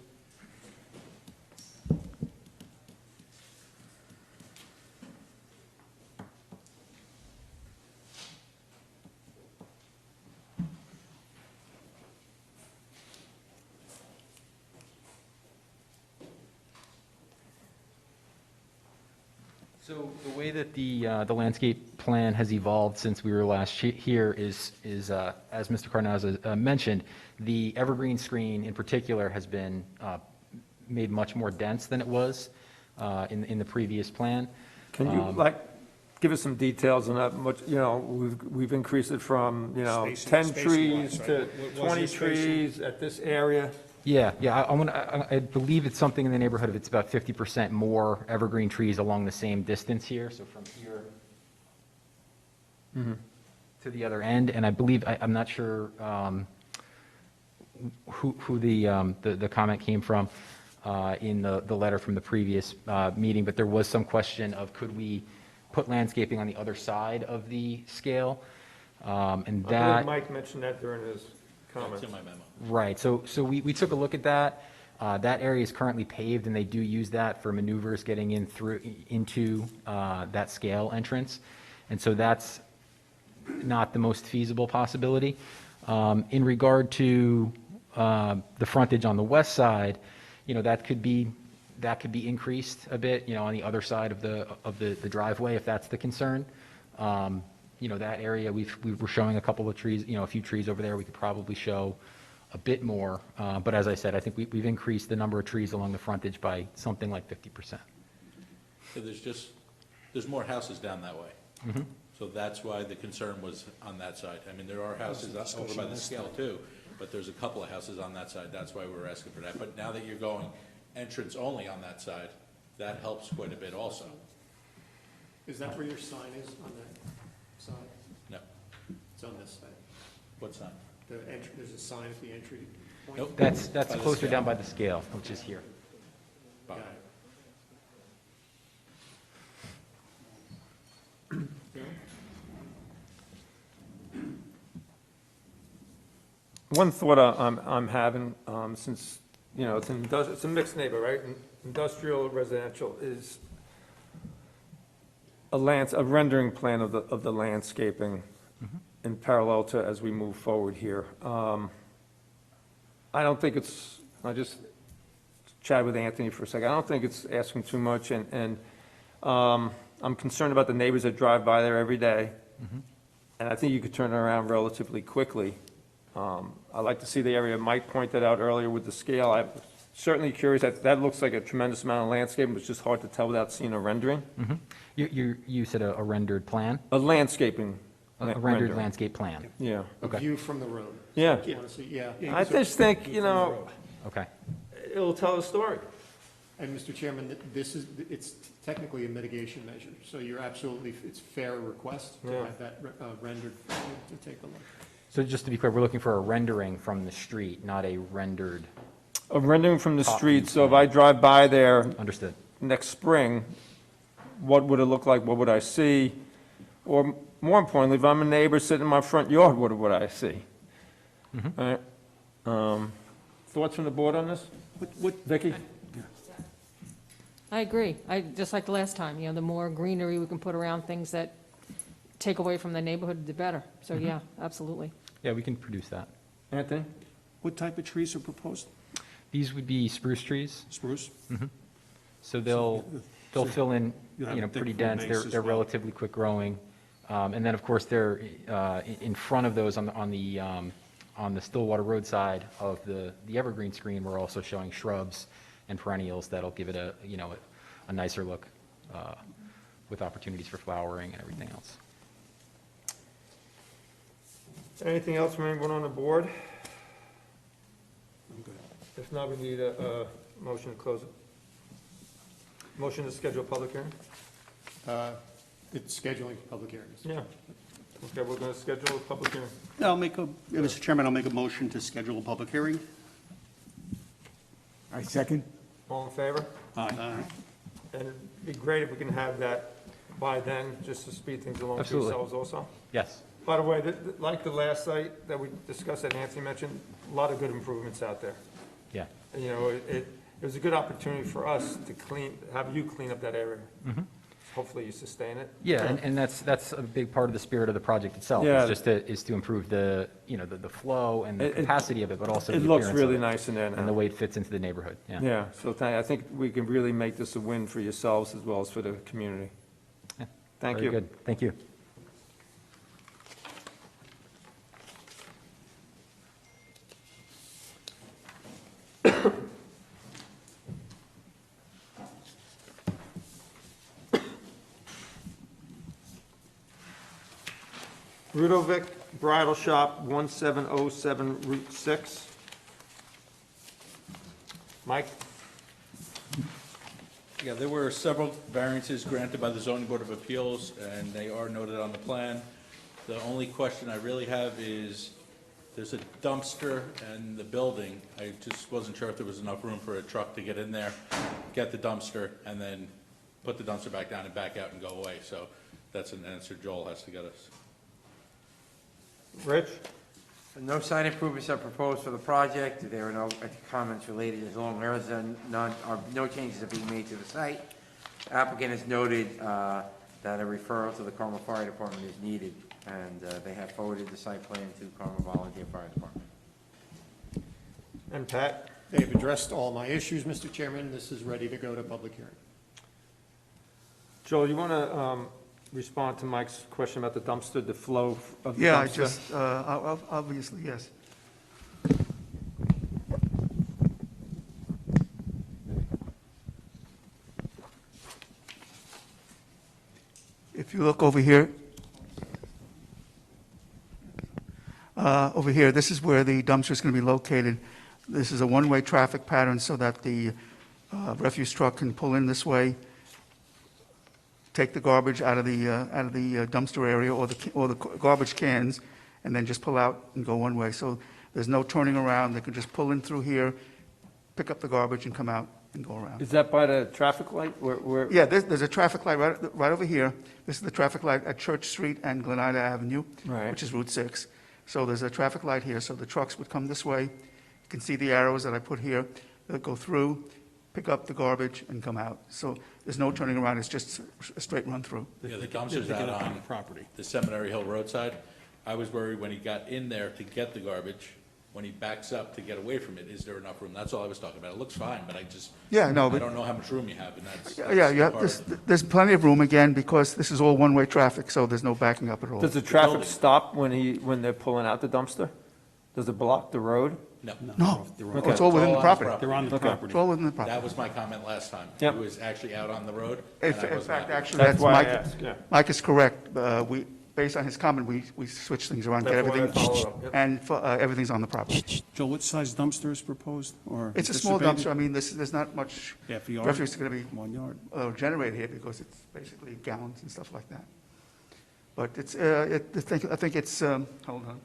So the way that the landscape plan has evolved since we were last here is as Mr. Carnazza mentioned, the evergreen screen in particular has been made much more dense than it was in the previous plan. Can you, give us some details on that much, we've increased it from, 10 trees to 20 trees at this area? Yeah, I believe it's something in the neighborhood of, it's about 50% more evergreen trees along the same distance here, so from here to the other end, and I believe, I'm not sure who the comment came from in the letter from the previous meeting, but there was some question of could we put landscaping on the other side of the scale, and that. I believe Mike mentioned that during his comments. It's in my memo. Right, so we took a look at that. That area is currently paved, and they do use that for maneuvers getting into that scale entrance. And so that's not the most feasible possibility. In regard to the frontage on the west side, that could be increased a bit, on the other side of the driveway, if that's the concern. That area, we were showing a couple of trees, a few trees over there. We could probably show a bit more. But as I said, I think we've increased the number of trees along the frontage by something like 50%. So there's more houses down that way. Mhm. So that's why the concern was on that side. I mean, there are houses over by the scale too, but there's a couple of houses on that side. That's why we were asking for that. But now that you're going entrance only on that side, that helps quite a bit also. Is that where your sign is, on that side? No. It's on this side. What sign? There's a sign at the entry point? Nope. That's By the closer scale. down by the scale, which is here. Got it. One thought I'm having, since, it's a mixed neighbor, right? Industrial, residential, is a rendering plan of the landscaping in parallel to as we move forward here. I don't think I just chatted with Anthony for a second, I don't think it's asking too much, and I'm concerned about the neighbors that drive by there every day, and I think you could turn it around relatively quickly. I'd like to see the area Mike pointed out earlier with the scale. I'm certainly curious, that looks like a tremendous amount of landscaping, but it's just hard to tell without seeing a rendering. You said a rendered plan? A landscaping. A rendered rendering. landscape plan? Yeah. A view from the road. Yeah. You wanna see- Yeah. I just think, Okay. it'll tell a story. And Mr. Chairman, it's technically a mitigation measure, so you're absolutely, it's fair request to Yeah. have that rendered, to take a look. So just to be clear, we're looking for a rendering from the street, not a rendered. A rendering from the Top street, view so if I drive by there Understood. next spring, what would it look like? What would I see? Or more importantly, if I'm a neighbor sitting in my front yard, what would I see? All right. Thoughts from the board on this? Vicky? I agree. Just like the last time, the more greenery we can put around things that take away from the neighborhood, the better. So, yeah, absolutely. Yeah, we can produce that. Anthony? What type of trees are proposed? These would be spruce trees. Spruce? So they'll fill in, You'll have a thick pretty full dense. base as They're well. relatively quick growing. And then, of course, they're in front of those on the Stillwater Road side of the evergreen screen. We're also showing shrubs and perennials that'll give it a nicer look with opportunities for flowering and everything else. Anything else from anyone on the board? I'm good. If not, we need a motion to close it. Motion to schedule a public hearing? It's scheduling for public hearings. Yeah. Okay, we're going to schedule a public hearing. Mr. Chairman, I'll make a motion to schedule a public hearing. I second. All in favor? Aye. And it'd be great if we can have that by then, just to speed things along for Absolutely. yourselves also. Yes. By the way, like the last site that we discussed, that Nancy mentioned, a lot of good improvements out there. Yeah. And, it was a good opportunity for us to have you clean up that area. Hopefully you sustain it. Yeah, and that's a big part of the spirit of the project itself. Yeah. Is to improve the flow and the capacity of it, but also the It looks appearance of really it nice in there now. and the way it fits into the neighborhood. Yeah. Yeah, so I think we can really make this a win for yourselves as well as for the community. Yeah. Thank Very you. good. Thank you. Rudovic Bridal Shop, 1707 Route 6. Mike? Yeah, there were several variances granted by the zoning board of appeals, and they are noted on the plan. The only question I really have is, there's a dumpster in the building. I just wasn't sure if there was enough room for a truck to get in there, get the dumpster, and then put the dumpster back down and back out and go away. So that's an answer Joel has to get us. Rich? No sign improvements are proposed for the project. There are no comments related as long as no changes are being made to the site. Applicant has noted that a referral to the Carmel Fire Department is needed, and they have forwarded the site plan to Carmel Volunteer Fire Department. And Pat? They've addressed all my issues, Mr. Chairman. This is ready to go to public hearing. Joel, you want to respond to Mike's question about the dumpster, the flow of the dumpster? Yeah, I just, obviously, yes. If you look over here, this is where the dumpster is going to be located. This is a one-way traffic pattern so that the refuse truck can pull in this way, take the garbage out of the dumpster area or the garbage cans, and then just pull out and go one way. So there's no turning around. They can just pull in through here, pick up the garbage, and come out and go around. Is that by the traffic light? Where? Yeah, there's a traffic light right over here. This is the traffic light at Church Street and Glenida Avenue, Right. which is Route 6. So there's a traffic light here, so the trucks would come this way. You can see the arrows that I put here. They'll go through, pick up the garbage, and come out. So there's no turning around, it's just a straight run through. Yeah, the dumpster's out on the Seminary Hill roadside. I was worried when he got in there to get the garbage, when he backs up to get away from it, is there enough room? That's all I was talking about. It looks fine, but I Yeah, no, I but- don't know how much room you have, and that's. Yeah, yeah, there's plenty of room again, because this is all one-way traffic, so there's no backing up at all. Does the traffic stop when they're pulling out the dumpster? Does it block the road? No. No, Okay. it's all within the property. They're on the Okay. property. It's all within the property. That was my comment last time. Yep. It was actually out on the road. In and I wasn't fact, happy. actually, That's that's why I Mike. asked, yeah. Mike is correct. Based on his comment, we switched things around, get That's why I everything, followed up, yep. and everything's on the property. Joe, what size dumpster is proposed or It's a small anticipated? dumpster. I mean, there's not much Half a yard? refuse going to be 1 yard? generated here because it's basically gallons and stuff like that. But it's, I think it's, hold on.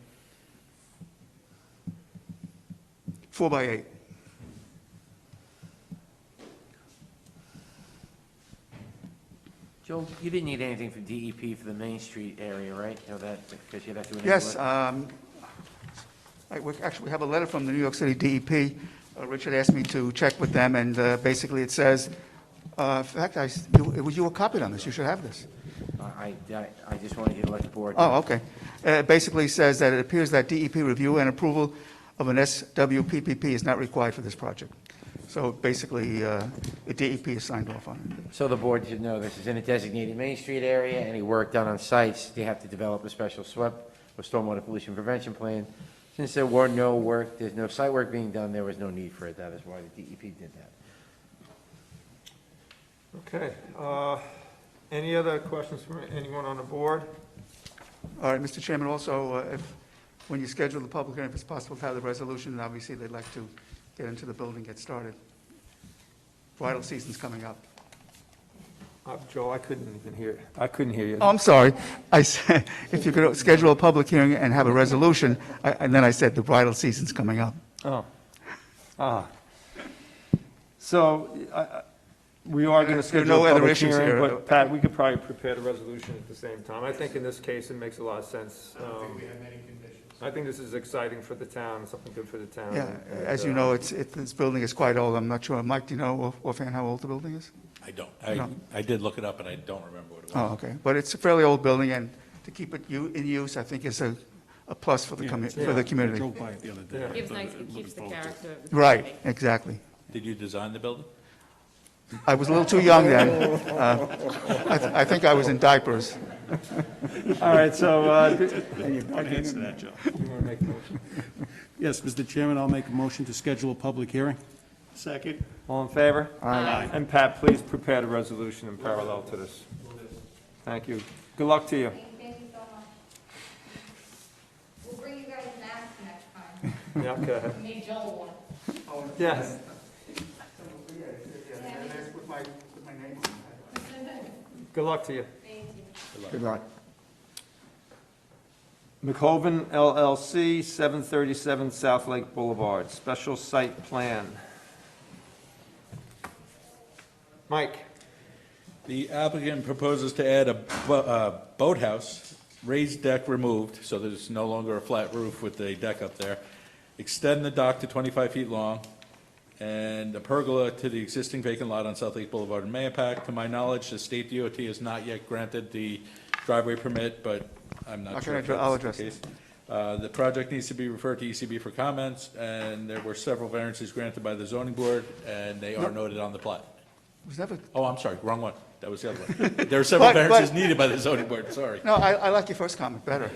4 by 8. Joe, you didn't need anything from DEP for the Main Street area, right? You know that, because you'd have to. Yes, we have a letter from the New York City DEP. Richard asked me to check with them, and basically it says, in fact, you were copied on this, you should have this. I just wanted you to let the board. Oh, okay. It basically says that it appears that DEP review and approval of an SWPPP is not required for this project. So basically, the DEP is signed off on it. So the board should know this is in a designated Main Street area. Any work done on sites, they have to develop a special SWEP or stormwater pollution prevention plan. Since there were no work, there's no site work being done, there was no need for it. That is why the DEP did that. Okay. Any other questions from anyone on the board? All right, Mr. Chairman, also, when you schedule the public hearing, if it's possible to have the resolution, and obviously they'd like to get into the building, get started. Bridal season's coming up. Joe, I couldn't even hear, I couldn't hear you. Oh, I'm sorry. I said, if you could schedule a public hearing and have a resolution, and then I said the bridal season's coming up. Oh. So, we are going to There are schedule no a other public issues hearing, here. but Pat, we could probably prepare the resolution at the same time. I think in this case, it makes a lot of sense. I don't think we have many conditions. I think this is exciting for the town, something good for the town. Yeah, and, as you know, this building is quite old. I'm not sure. Mike, do you know offhand how old the building is? I don't. No. I did look it up, and I don't remember what it was. Oh, okay. But it's a fairly old building, and to keep it in use, I think is a plus for the community. I drove by it the other day. Yeah. Gives nice, it keeps the character of the Right, community. exactly. Did you design the building? I was a little too young then. I think I was in diapers. All right, so, Don't answer that, Joe. you want to make a motion? Yes, Mr. Chairman, I'll make a motion to schedule a public hearing. Second. All in favor? Aye. And Pat, please prepare the resolution in parallel to this. Thank you. Good luck to you. Thank you so much. We'll bring you guys masks next time. Yeah, okay. We made Joel one. Yes. Good luck to you. Thank you. Good luck. McHoven LLC, 737 South Lake Boulevard, special site plan. Mike? The applicant proposes to add a boathouse, raised deck removed, so there's no longer a flat roof with the deck up there, extend the dock to 25 feet long, and a pergola to the existing vacant lot on South Lake Boulevard in Mayapack. To my knowledge, the state DOT has not yet granted the driveway permit, but I'm not Okay, sure if I'll that's address the it. case. The project needs to be referred to ECB for comments, and there were several variances granted by the zoning board, and they are noted on the plat. Was that a- Oh, I'm sorry, wrong one. That was the other one. There are several But- variances needed by the zoning board, sorry. No, I like your first comment better.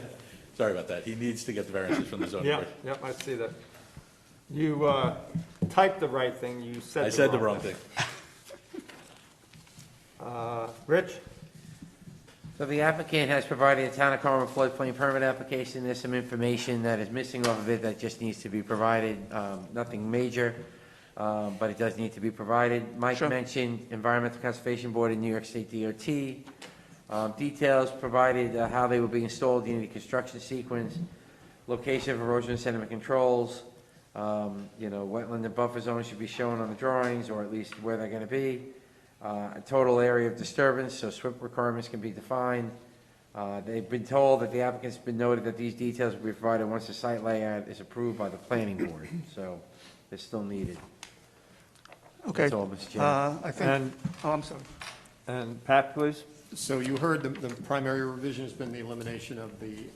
Sorry about that. He needs to get the variances from the zoning Yeah, board. yep, I see that. You typed the right thing, you said I said the wrong thing. Rich? So the applicant has provided a Town of Carmel floodplain permit application. There's some information that is missing off of it that just needs to be provided. Nothing major, but it does need to be provided. Mike Sure. mentioned Environmental Conservation Board and New York State DOT. Details provided, how they will be installed in the construction sequence, location of erosion and sediment controls, wetland and buffer zones should be shown on the drawings, or at least where they're gonna be. A total area of disturbance, so SWIP requirements can be defined. They've been told that the applicant's been noted that these details will be provided once the site layout is approved by the planning board, so it's still needed. Okay. That's all, Mr. Chairman. I think, And- oh, I'm sorry. And Pat, please? So you heard the primary revision has been the elimination of the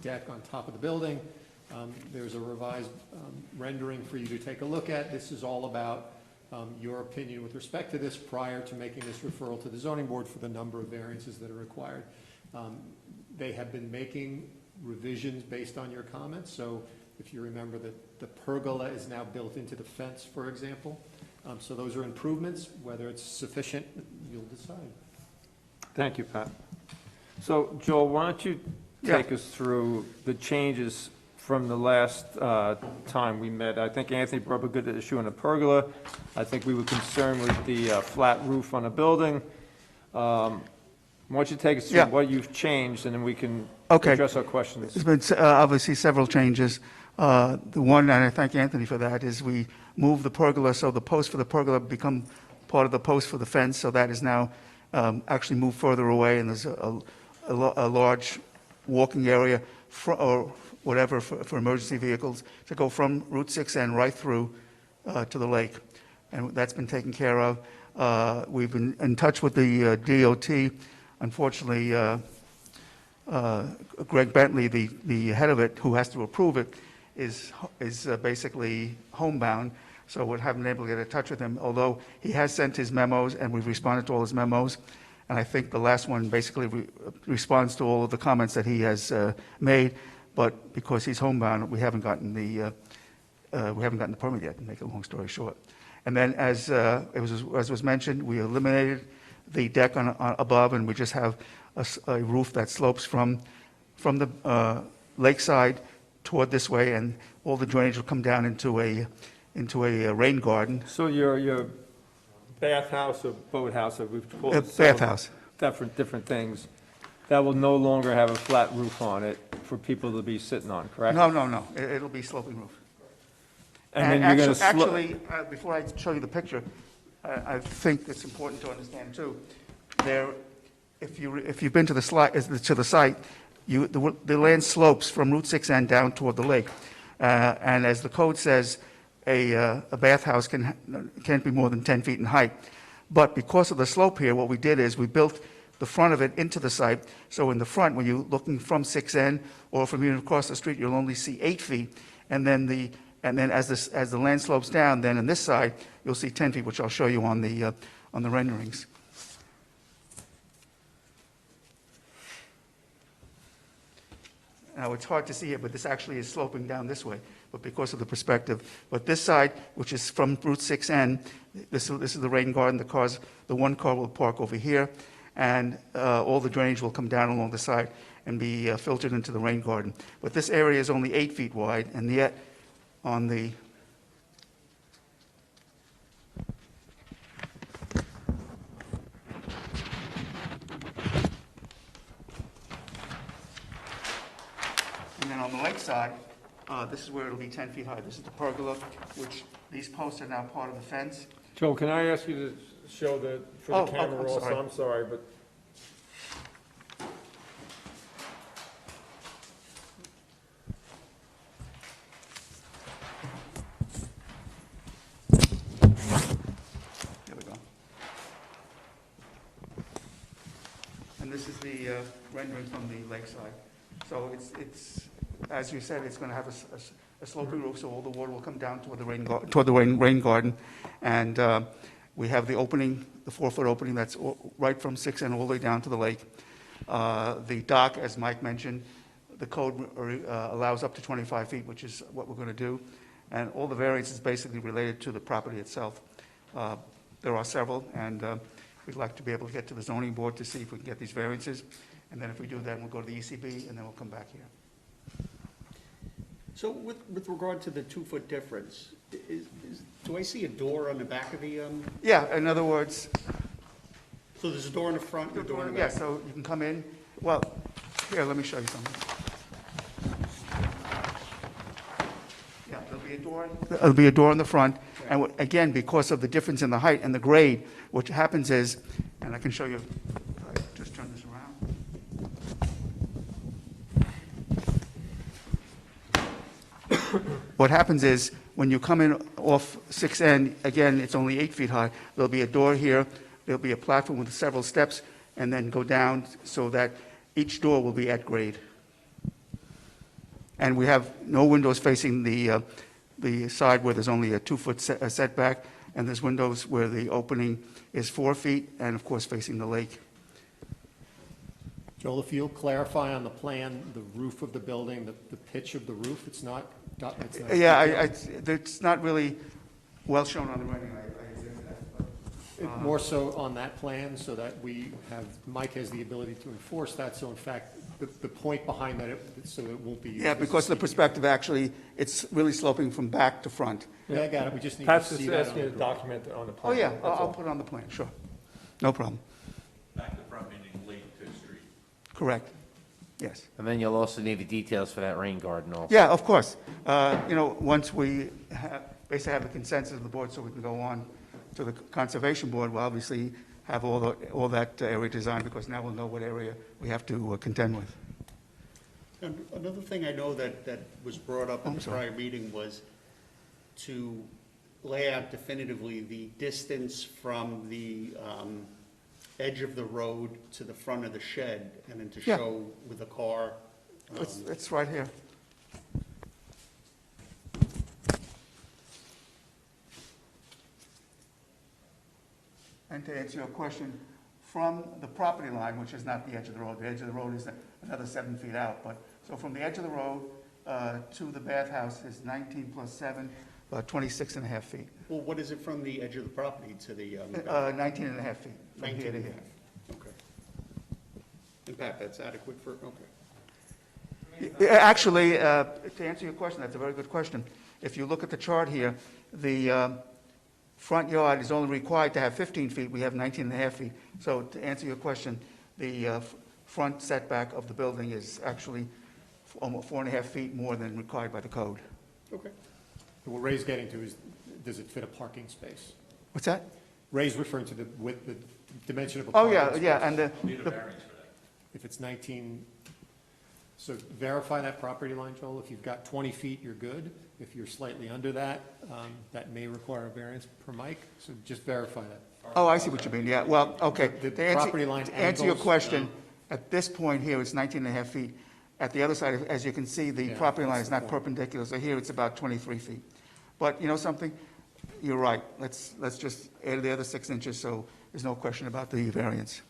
deck on top of the building. There's a revised rendering for you to take a look at. This is all about your opinion with respect to this prior to making this referral to the zoning board for the number of variances that are required. They have been making revisions based on your comments, so if you remember that the pergola is now built into the fence, for example. So those are improvements. Whether it's sufficient, you'll decide. Thank you, Pat. So, Joel, why don't you take us through the changes from the last time we met? I think Anthony brought up a good issue on the pergola. I think we were concerned with the flat roof on the building. Why don't you take us through Yeah. what you've changed, and then we can Okay. address our questions. There's been obviously several changes. The one, and I thank Anthony for that, is we moved the pergola, so the post for the pergola become part of the post for the fence, so that is now actually moved further away, and there's a large walking area or whatever for emergency vehicles to go from Route 6N right through to the lake. And that's been taken care of. We've been in touch with the DOT. Unfortunately, Greg Bentley, the head of it, who has to approve it, is basically homebound, so we haven't been able to get in touch with him, although he has sent his memos, and we've responded to all his memos. And I think the last one basically responds to all of the comments that he has made, but because he's homebound, we haven't gotten the permit yet, to make a long story short. And then, as was mentioned, we eliminated the deck on above, and we just have a roof that slopes from the lakeside toward this way, and all the drainage will come down into a rain garden. So your bathhouse or boathouse, or we've called it Bathhouse. different things, that will no longer have a flat roof on it for people to be sitting on, correct? No. It'll be sloping roof. And then you're gonna Actually, before I show you the picture, I think it's important to understand too, if you've been to the site, the land slopes from Route 6N down toward the lake. And as the code says, a bathhouse can't be more than 10 feet in height. But because of the slope here, what we did is we built the front of it into the site. So in the front, when you're looking from 6N or from even across the street, you'll only see 8 feet. And then as the land slopes down, then on this side, you'll see 10 feet, which I'll show you on the renderings. Now, it's hard to see it, but this actually is sloping down this way, but because of the perspective. But this side, which is from Route 6N, this is the rain garden. The one car will park over here, and all the drainage will come down along the side and be filtered into the rain garden. But this area is only 8 feet wide, and yet on the lakeside, this is where it'll be 10 feet high. This is the pergola, which these posts are now part of the fence. Joe, can I ask you to show for the camera I'm also? sorry. I'm sorry, but. There we go. And this is the rendering from the lakeside. So it's, as you said, it's going to have a sloping roof, so all the water will come down toward the rain garden. And we have the opening, the 4-foot opening that's right from 6N all the way down to the lake. The dock, as Mike mentioned, the code allows up to 25 feet, which is what we're going to do. And all the variances basically related to the property itself. There are several, and we'd like to be able to get to the zoning board to see if we can get these variances. And then if we do that, we'll go to the ECB, and then we'll come back here. So with regard to the 2-foot difference, do I see a door on the back of the, Yeah, in other words, so there's a door in the front and a door in the yeah, back? so you can come in. Well, here, let me show you something. Yeah, there'll be a door in the front. And again, because of the difference in the height and the grade, what happens is, and I can show you, if I just turn this around. What happens is, when you come in off 6N, again, it's only 8 feet high. There'll be a door here, there'll be a platform with several steps, and then go down so that each door will be at grade. And we have no windows facing the side where there's only a 2-foot setback, and there's windows where the opening is 4 feet, and of course facing the lake. Joel, if you'll clarify on the plan, the roof of the building, the pitch of the roof, it's not. Yeah, it's not really well shown on the rendering. More so on that plan, so that Mike has the ability to enforce that, so in fact, the point behind that, so it won't be used. Yeah, because the perspective, actually, it's really sloping from back to front. Yeah, I got it, we just need to Pat's see just that asking you to document it on the Oh, plan. yeah, that's I'll all. put it on the plan, sure. No problem. Back to front, meaning lake to street. Correct. Yes. And then you'll also need the details for that rain garden also. Yeah, of course. Once we basically have the consensus of the board so we can go on to the Conservation Board, we'll obviously have all that area designed, because now we'll know what area we have to contend with. And another thing I know that was brought up in the prior meeting was to lay out definitively the distance from the edge of the road to the front of the shed, and then to Yeah. show with a car. It's right here. And to answer your question, from the property line, which is not the edge of the road, the edge of the road is another 7 feet out, but, so from the edge of the road to the bathhouse is 19 plus 7, about 26 and a half feet. Well, what is it from the edge of the property to the? 19 and a half feet. From 19 here to and a here. half, okay. In fact, that's adequate for, okay. Yeah, actually, to answer your question, that's a very good question. If you look at the chart here, the front yard is only required to have 15 feet, we have 19 and a half feet. So to answer your question, the front setback of the building is actually almost 4.5 feet more than required by the code. Okay. What Ray's getting to is, does it fit a parking space? What's that? Ray's referring to the width, the dimension of a Oh, parking yeah, space. yeah, and Need a variance for that. If it's 19, so verify that property line, Joel. If you've got 20 feet, you're good. If you're slightly under that, that may require a variance per Mike, so just verify that. Oh, I see what you mean, yeah, well, okay. The To answer- property line To answer your angles, question, at this point here, it's 19 and a half feet. At the other side, as you can see, the Yeah, property line that's is the not point. perpendicular, so here it's about 23 feet. But you know something? You're right. Let's just add the other 6 inches, so there's no question about the variance.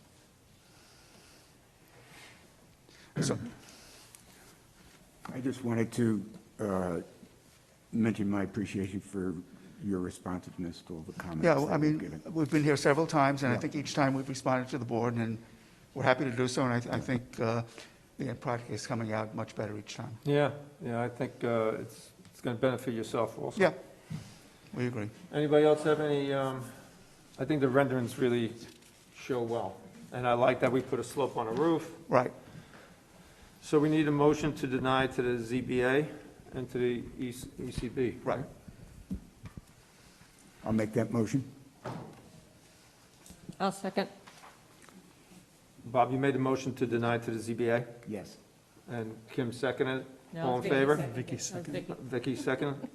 So, I just wanted to mention my appreciation for your responsiveness to all the comments. yeah, that I you've mean, given. we've been here several times, and I Yeah. think each time we've responded to the board, and we're happy to do so, and I think the project is coming out much better each time. Yeah, I think it's going to benefit yourself also. Yeah, we agree. Anybody else have any, I think the renderings really show well. And I like that we put a slope on a roof. Right. So we need a motion to deny to the ZBA and to the ECB. Right. I'll make that motion. I'll second. Bob, you made the motion to deny to the ZBA? Yes. And Kim seconded it? No, All in Vicky favor? seconded. Vicky seconded. Vicky seconded?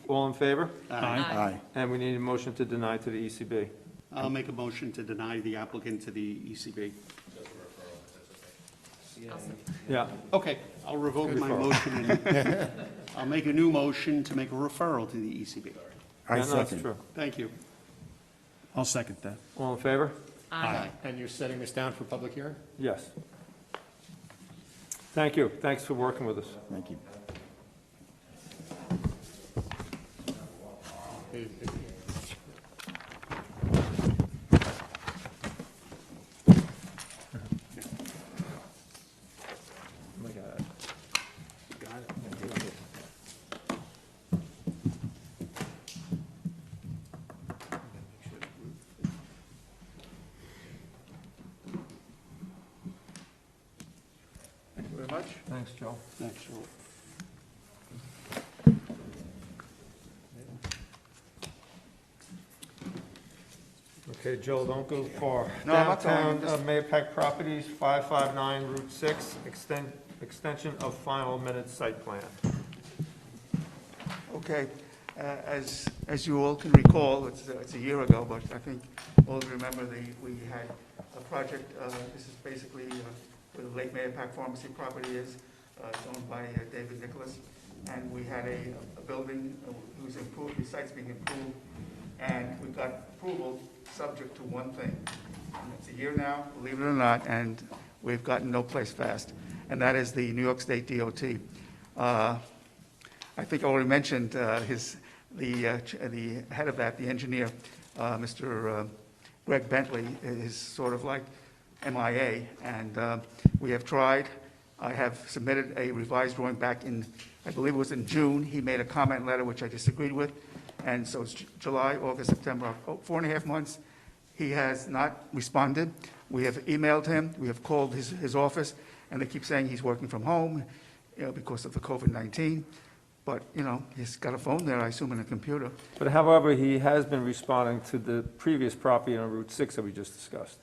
All in favor? Aye. And we need a motion to deny to the ECB. I'll make a motion to deny the applicant to the ECB. Yeah. Okay, I'll revoke my Referral. motion, and I'll make a new motion to make a referral to the ECB. I Yeah, no, that's second. true. Thank you. I'll second that. All in favor? Aye. And you're setting this down for public hearing? Yes. Thank you. Thanks for working with us. Thank you. Oh my God. Thank you very much. Thanks, Joe. Thanks, Joel. Okay, Joe, don't go far. No, I'm not going, Downtown just- Mayapack Properties, 559 Route 6, extension of final minute site plan. Okay, as you all can recall, it's a year ago, but I think all remember we had a project, this is basically where the late Mayapack Pharmacy property is, it's owned by David Nicholas, and we had a building, whose improved, the site's being improved, and we got approval subject to one thing. And it's a year now, believe it or not, and we've gotten no place fast, and that is the New York State DOT. I think I already mentioned the head of that, the engineer, Mr. Greg Bentley, is sort of like MIA, and we have tried. I have submitted a revised drawing back in, I believe it was in June. He made a comment letter which I disagreed with, and so it's July, August, September, 4.5 months. He has not responded. We have emailed him, we have called his office, and they keep saying he's working from home, because of the COVID-19. But, he's got a phone there, I assume, and a computer. But however, he has been responding to the previous property on Route 6 that we just discussed.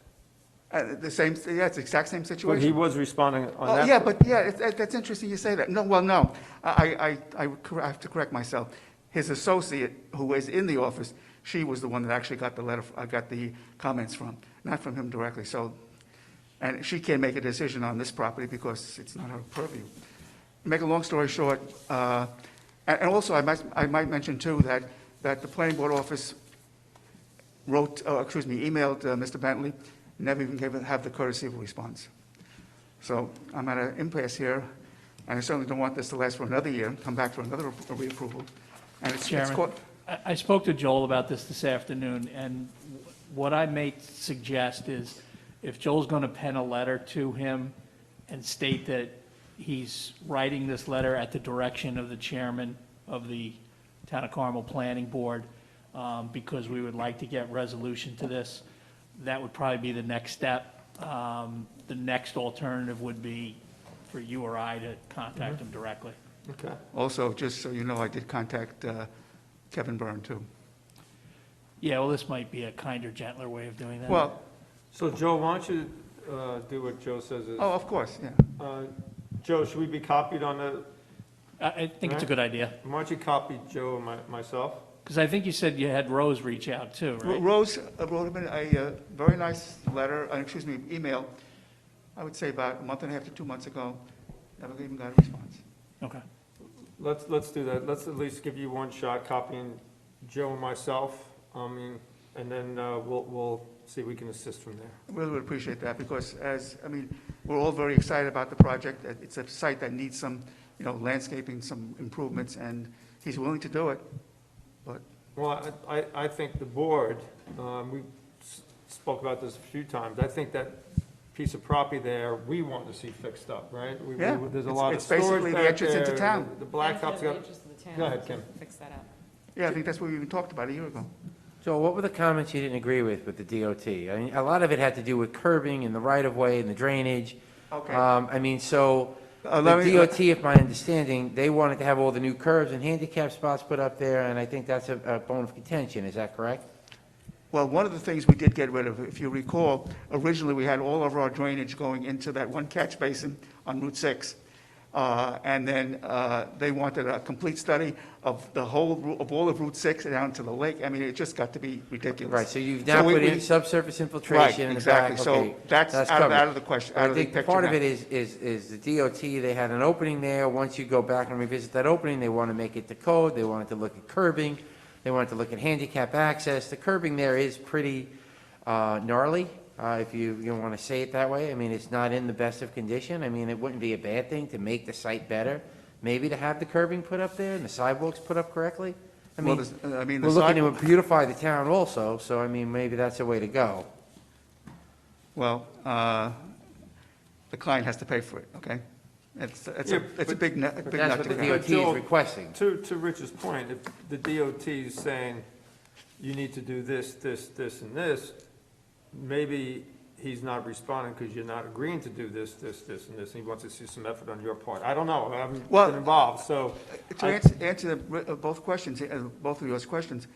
The same, yeah, it's the exact same situation. But he was responding on that. Oh, yeah, but, that's interesting you say that. No, well, no, I have to correct myself. His associate, who is in the office, she was the one that actually got the letter, I got the comments from, not from him directly, so, and she can't make a decision on this property because it's not her purview. Make a long story short, and also I might mention too that the planning board office emailed Mr. Bentley, never even have the courtesy of a response. So I'm at an impasse here, and I certainly don't want this to last for another year, come back for another reapproval. And it's Chairman, caught. I spoke to Joel about this afternoon, and what I may suggest is if Joel's going to pen a letter to him and state that he's writing this letter at the direction of the chairman of the Town of Carmel Planning Board, because we would like to get resolution to this, that would probably be the next step. The next alternative would be for you or I to contact him directly. Okay. Also, just so you know, I did contact Kevin Byrne too. Yeah, well, this might be a kinder, gentler way of doing that. Well, So Joe, why don't you do what Joe says is... oh, of course, yeah. Joe, should we be copied on the... I think it's a good idea, Why don't you copy Joe and myself? because I think you said you had Rose reach out too, right? Rose wrote him a very nice letter, email, I would say about a month and a half to 2 months ago. Never even got a response. Okay. Let's do that. Let's at least give you one shot copying Joe and myself, and then we'll see if we can assist from there. I really would appreciate that because we're all very excited about the project. It's a site that needs some, landscaping, some improvements, and he's willing to do it. But Well, I think the board, we spoke about this a few times, I think that piece of property there, we want to see fixed up, right? Yeah, There's a it's- lot of it's basically storage the back entrance into there, town. The Blacktop's got... Go ahead, Kim. Fix that up. yeah, I think that's what we even talked about a year ago. Joel, what were the comments you didn't agree with the DOT? I mean, a lot of it had to do with curbing and the right-of-way and the drainage. Okay. The let me- DOT, if my understanding, they wanted to have all the new curbs and handicap spots put up there, and I think that's a bone of contention, is that correct? Well, one of the things we did get rid of, if you recall, originally we had all of our drainage going into that one catch basin on Route 6. And then they wanted a complete study of the whole, of all of Route 6 down to the lake. I mean, it just got to be ridiculous. Right, so you've now put in subsurface infiltration in the back. Right, exactly. So Okay, that's out covered. of the question, out I of the think picture part of now. it is the DOT, they had an opening there. Once you go back and revisit that opening, they want to make it to code. They wanted to look at curbing. They wanted to look at handicap access. The curbing there is pretty gnarly, if you want to say it that way. I mean, it's not in the best of condition. I mean, it wouldn't be a bad thing to make the site better, maybe to have the curbing put up there and the sidewalks put up correctly. I Well, mean, the we're looking to sidewalk- beautify the town also, so I mean, maybe that's a way to go. Well, the client has to pay for it, okay? It's Yeah, a big nut, But big that's nut what to the crack. DOT is Joel, requesting. To Rich's point, if the DOT is saying, you need to do this, this, this, and this, maybe he's not responding because you're not agreeing to do this, this, this, and this, and he wants to see some effort on your part. I don't know, I haven't Well, been involved, so. To I- answer both questions, both of yours questions,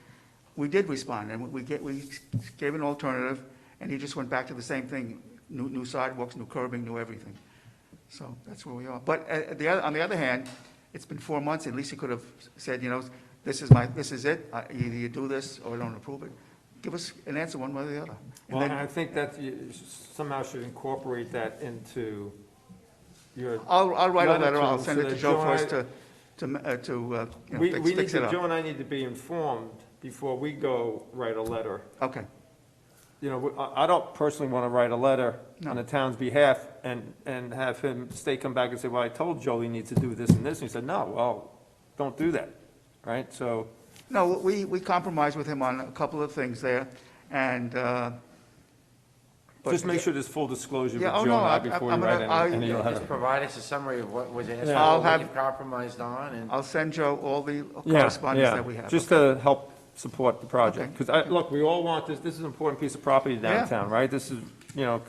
we did respond, and we gave an alternative, and he just went back to the same thing, new sidewalks, new curbing, new everything. So that's where we are. But on the other hand, it's been 4 months, at least he could have said, this is it, either you do this or don't approve it. Give us an answer one way or the other. And Well, then I think that you somehow should incorporate that into your. I'll write a letter, to I'll him send so it to that Joe and I- first We fix need it to, up. Joe and I need to be informed before we go write a letter. Okay. I don't personally want to write a letter No. on the town's behalf and have him come back and say, well, I told Joe he needs to do this and this, and he said, no, well, don't do that, right? So, No, we compromised with him on a couple of things there, and, but- just make sure there's full disclosure with Yeah, Joe oh, and no, I I- before I'm you gonna- write any letter. Just provide us a summary of what was asked Yeah. for, I'll what have- you've compromised on, and I'll send Joe all the Yeah, correspondence yeah, that we have. just to help support the project. Okay. Because look, we all want this is an important piece of property Yeah. downtown, right? This is,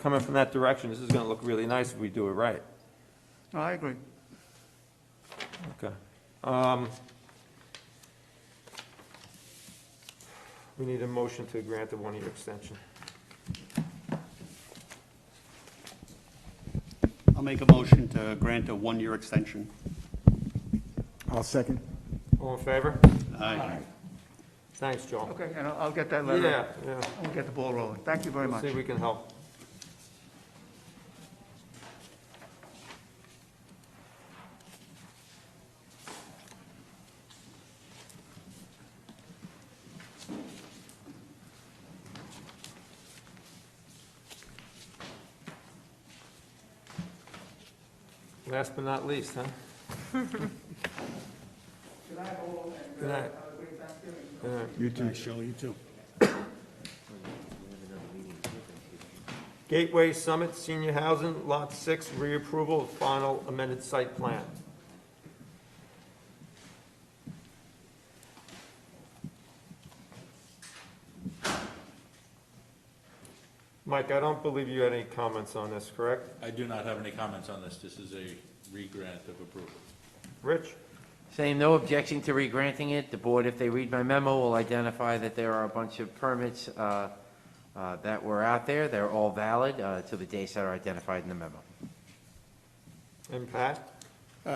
coming from that direction, this is going to look really nice if we do it right. No, I agree. Okay. We need a motion to grant the one-year extension. I'll make a motion to grant a one-year extension. I'll second. All in favor? Aye. Thanks, Joel. Okay, and I'll get that letter. Yeah. We'll get the ball rolling. Thank you very We'll much. see if we can help. Last but not least, huh? Good night. Good night. You too. Show you too. Gateway Summit Senior Housing, Lot 6, reapproval of final amended site plan. Mike, I don't believe you had any comments on this, correct? I do not have any comments on this. This is a re-grant of approval. Rich? saying no objection to re-granting it. The board, if they read my memo, will identify that there are a bunch of permits that were out there. They're all valid to the dates that are identified in the memo. And Pat?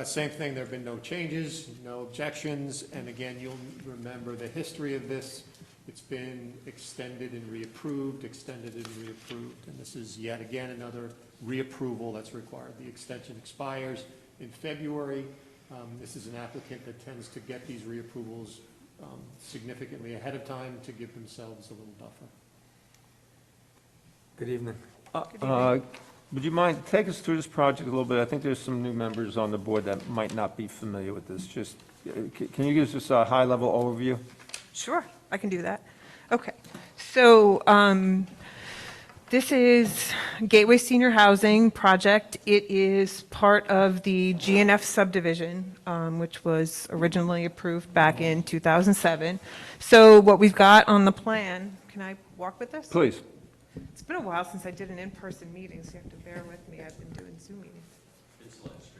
Same thing, there have been no changes, no objections, and again, you'll remember the history of this. It's been extended and reapproved, extended and reapproved, and this is yet again another reapproval that's required. The extension expires in February. This is an applicant that tends to get these reapprovals significantly ahead of time to give themselves a little buffer. Good evening. Would you mind, take us through this project a little bit? I think there's some new members on the board that might not be familiar with this. Just, can you give us a high-level overview? Sure, I can do that. Okay, so this is Gateway Senior Housing Project. It is part of the GNF subdivision, which was originally approved back in 2007. So what we've got on the plan, can I walk with this? Please. It's been a while since I did an in-person meeting, so you have to bear with me. I've been doing Zoom meetings.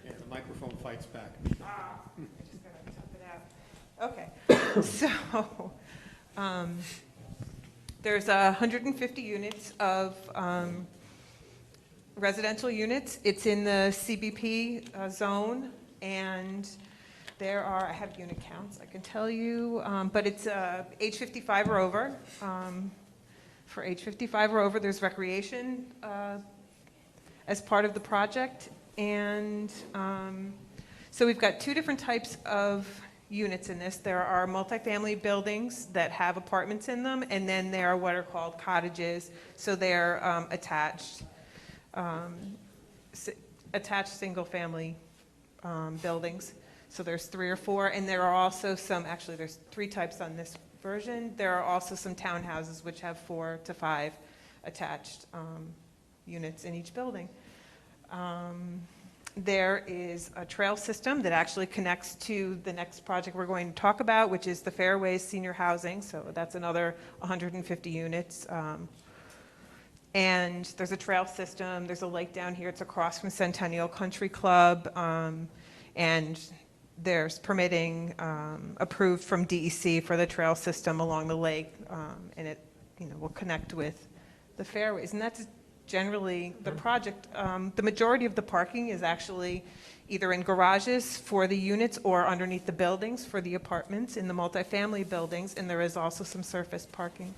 Yeah, the microphone fights back. I just gotta tough it out. Okay, so, there's 150 units of residential units. It's in the CBP zone. And there are, I have unit counts, I can tell you, but it's age 55 or over. For age 55 or over, there's recreation as part of the project. And so we've got two different types of units in this. There are multifamily buildings that have apartments in them, and then there are what are called cottages. So they're attached single-family buildings. So there's 3 or 4, and there are also some, actually there's 3 types on this version. There are also some townhouses which have 4 to 5 attached units in each building. There is a trail system that actually connects to the next project we're going to talk about, which is the Fairways Senior Housing, so that's another 150 units. And there's a trail system, there's a lake down here, it's across from Centennial Country Club, and there's permitting approved from DEC for the trail system along the lake, and it, will connect with the fairways. And that's generally the project. The majority of the parking is actually either in garages for the units or underneath the buildings for the apartments in the multifamily buildings, and there is also some surface parking.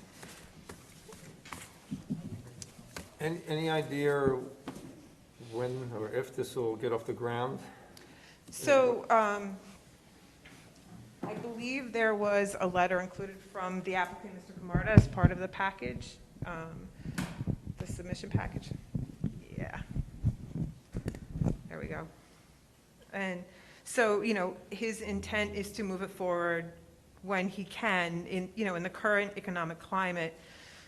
Any idea when or if this will get off the ground? So, I believe there was a letter included from the applicant, Mr. Camarda, as part of the package, the submission package. Yeah. There we go. And so, his intent is to move it forward when he can. In the current economic climate,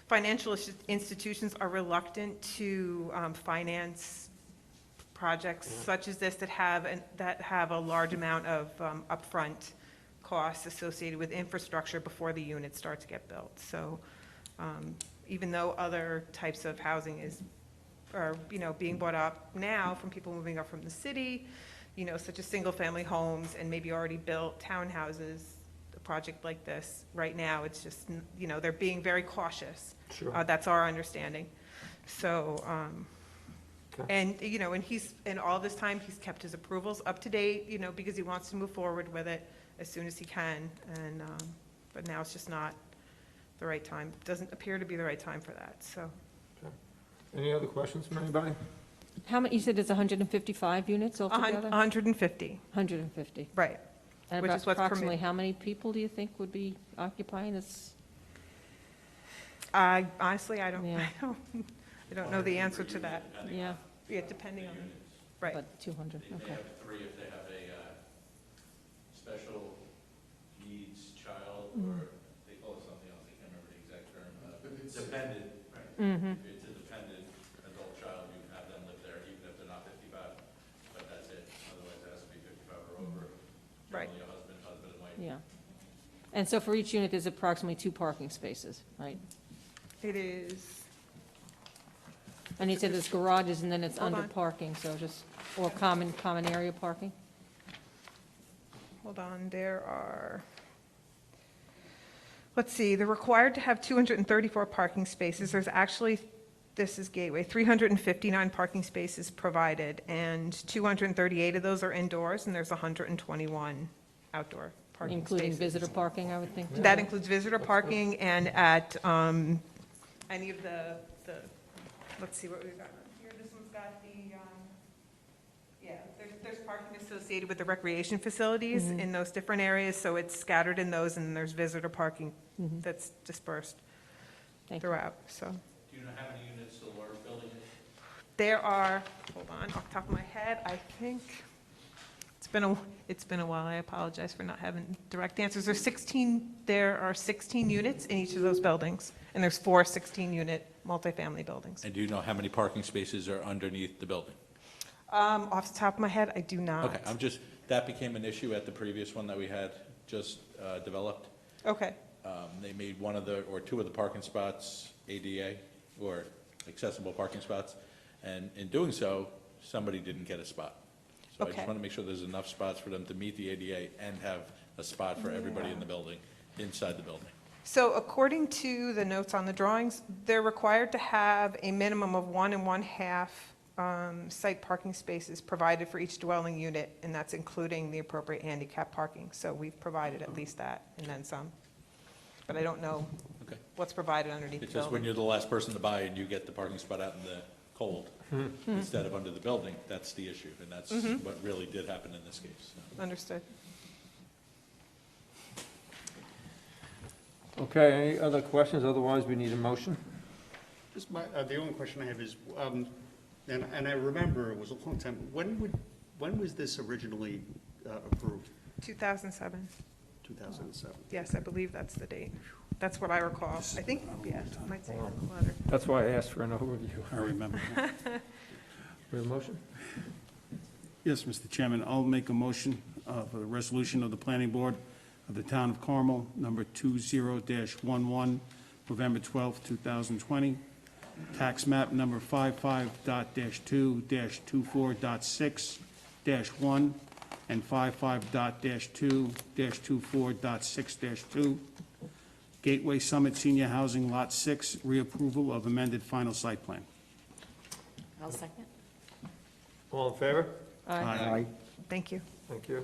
financial institutions are reluctant to finance projects such as this that have a large amount of upfront costs associated with infrastructure before the unit starts to get built. So even though other types of housing are being bought up now from people moving up from the city, such as single-family homes and maybe already built townhouses, a project like this, right now, it's just, they're being very cautious. Sure. That's our understanding. So, and, and all this time, he's kept his approvals up to date, because he wants to move forward with it as soon as he can. And, but now it's just not the right time. It doesn't appear to be the right time for that, so. Any other questions from anybody? How many, you said it's 155 units altogether? 150. 150. Right. And Which about is what's approximately permitted. how many people do you think would be occupying this? Honestly, I don't, Yeah. I don't know the answer to that. Yeah, Yeah, depending on, right. about 200, They okay. have 3 if they have a special needs child, or they call it something else, I can't remember the exact term. Dependent, right? Mhm. If it's a dependent adult child, you have them live there even if they're not 55, but that's it. Otherwise, it has to be 55 or over. Right. Generally a husband and wife. Yeah. And so for each unit, there's approximately 2 parking spaces, right? It is, And you said there's garages and then it's Hold under on. parking, so just, or common area parking? hold on, there are, let's see, they're required to have 234 parking spaces. There's actually, this is Gateway, 359 parking spaces provided, and 238 of those are indoors, and there's 121 outdoor parking spaces. Including visitor parking, I would think, too? That includes visitor parking and at any of the, let's see what we've got here. This one's got the, there's parking associated with the recreation facilities in those different areas, so it's scattered in those, and there's visitor parking that's dispersed Thank you. throughout, so. Do you know how many units the large building is? There are, hold on, off the top of my head, I think, it's been a while, I apologize for not having direct answers. There are 16 units in each of those buildings, and there's 4 16-unit multifamily buildings. And do you know how many parking spaces are underneath the building? Off the top of my head, I do not. Okay, that became an issue at the previous one that we had just developed. Okay, They made 2 of the parking spots ADA, or accessible parking spots, and in doing so, somebody didn't get a spot. So I just Okay. want to make sure there's enough spots for them to meet the ADA and have a spot for everybody in the building, inside the building. so according to the notes on the drawings, they're required to have a minimum of 1 1/2 site parking spaces provided for each dwelling unit, and that's including the appropriate handicap parking. So we've provided at least that, and then some. But I don't know Okay. what's provided underneath the It's just when building. you're the last person to buy and you get the parking spot out in the cold instead of under the building, that's the issue. And that's what really did happen in this case. So. Understood. Okay, any other questions? Otherwise, we need a motion. Just the only question I have is, and I remember it was a long time, when was this originally approved? 2007. 2007. Yes, I believe that's the date. That's what I recall. I think, yeah, it might say it in the letter. That's why I asked for an overview. I remember. We have a motion? Yes, Mr. Chairman, I'll make a motion for the resolution of the Planning Board of the Town of Carmel, number 20-11, November 12, 2020. Tax map number 55.2-224.6-1 and 55.2-24.6-2. Gateway Summit Senior Housing Lot 6, reapproval of amended final site plan. I'll second. All in favor? Aye. Thank you. Thank you.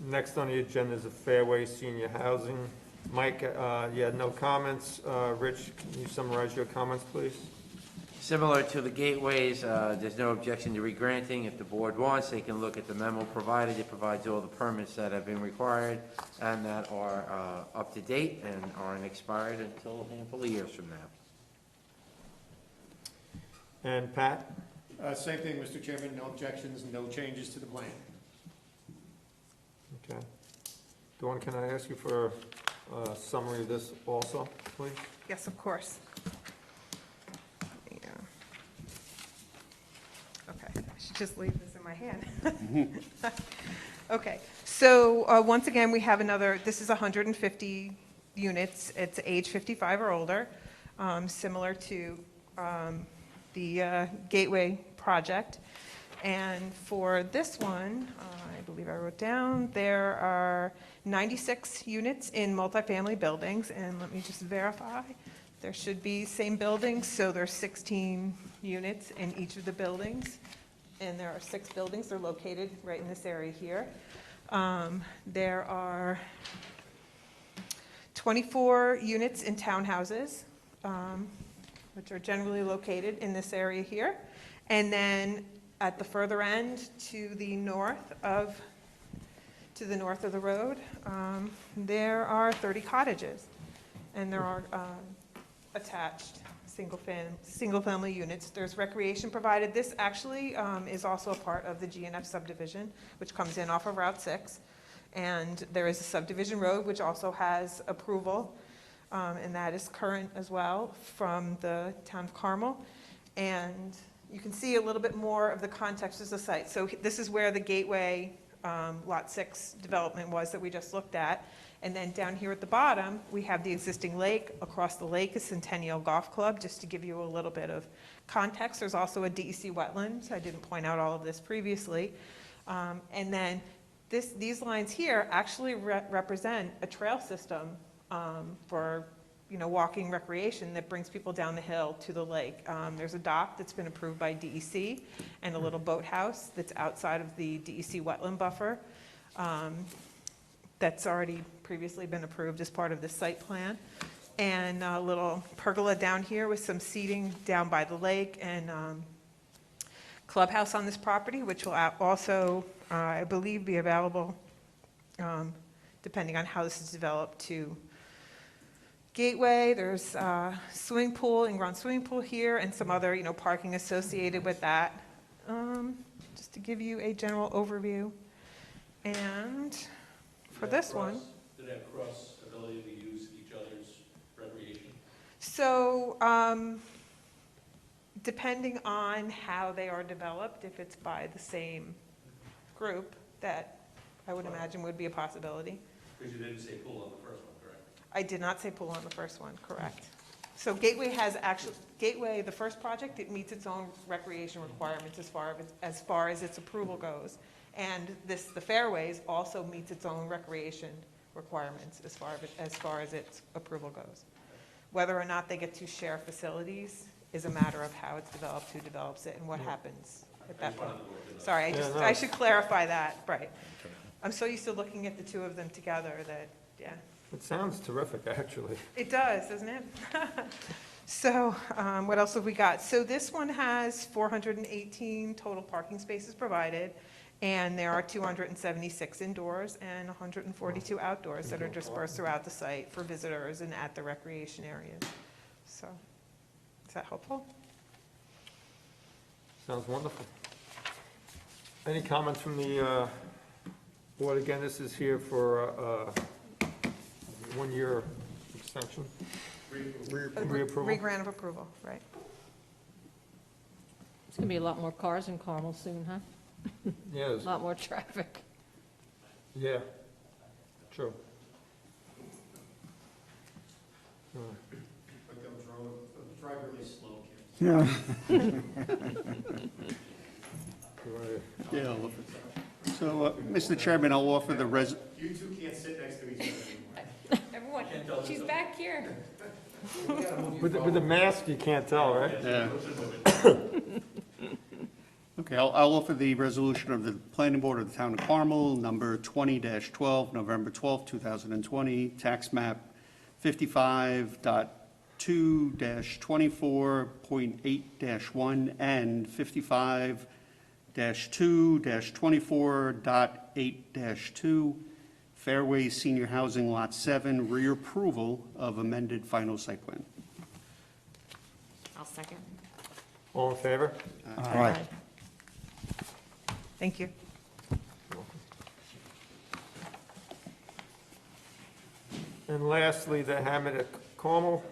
Next on the agenda is the Fairway Senior Housing. Mike, you had no comments. Rich, can you summarize your comments, please? Similar to the gateways, there's no objection to regranting. If the board wants, they can look at the memo provided. It provides all the permits that have been required and that are up to date and aren't expired until a handful of years from now. And Pat? Same thing, Mr. Chairman, no objections, no changes to the plan. Okay. Dawn, can I ask you for a summary of this also, please? Yes, of course. Yeah. Okay, I should just leave this in my hand. Okay, so once again, we have another, this is 150 units. It's age 55 or older, similar to the Gateway project. And for this one, I believe I wrote down, there are 96 units in multifamily buildings, and let me just verify. There should be same buildings, so there's 16 units in each of the buildings, and there are 6 buildings. They're located right in this area here. There are 24 units in townhouses, which are generally located in this area here. And then at the further end, to the north of the road, there are 30 cottages, and there are attached single-family units. There's recreation provided. This actually is also a part of the GNF subdivision, which comes in off of Route 6, and there is a subdivision road which also has approval, and that is current as well from the town of Carmel. And you can see a little bit more of the context of the site. So this is where the Gateway Lot 6 development was that we just looked at. And then down here at the bottom, we have the existing lake. Across the lake is Centennial Golf Club, just to give you a little bit of context. There's also a DEC wetland. I didn't point out all of this previously. And then these lines here actually represent a trail system for walking recreation that brings people down the hill to the lake. There's a dock that's been approved by DEC and a little boathouse that's outside of the DEC wetland buffer that's already previously been approved as part of the site plan. And a little pergola down here with some seating down by the lake, and clubhouse on this property, which will also, I believe, be available, depending on how this is developed, to Gateway. There's a swimming pool, in-ground swimming pool here, and some other, parking associated with that. Just to give you a general overview. And for this one. Do they have cross ability to use each other's recreation? So, depending on how they are developed, if it's by the same group, that I would imagine would be a possibility. Because you didn't say pool on the first one, correct? I did not say pool on the first one, correct. So Gateway has actually, Gateway, the first project, it meets its own recreation requirements as far as its approval goes. And the Fairways also meets its own recreation requirements as far as its approval goes. Whether or not they get to share facilities is a matter of how it's developed, who develops it, and what happens at that point. Sorry, I should clarify that, right. I'm so used to looking at the two of them together that, yeah. It sounds terrific, actually. It does, doesn't it? So, what else have we got? So this one has 418 total parking spaces provided, and there are 276 indoors and 142 outdoors that are dispersed throughout the site for visitors and at the recreation areas. So, is that helpful? Sounds wonderful. Any comments from the board? Again, this is here for a one-year extension. Reapproval. Re-grant of approval, right. It's going to be a lot more cars in Carmel soon, huh? Yeah, A lot more traffic. yeah, true. Drive really slow, Yeah. Yeah. So, Mr. Chairman, I'll offer the You two can't sit next to each other anymore. Everyone, she's back here. With the mask, you can't tell, right? Yeah. Okay, I'll offer the resolution of the Planning Board of the Town of Carmel, number 20-12, November 12, 2020, tax map 55.2-24.8-1 and 55-2-24.8-2, Fairway Senior Housing Lot 7, reapproval of amended final site plan. I'll second. All in favor? Aye. Thank you. And lastly, the Hammond at Carmel.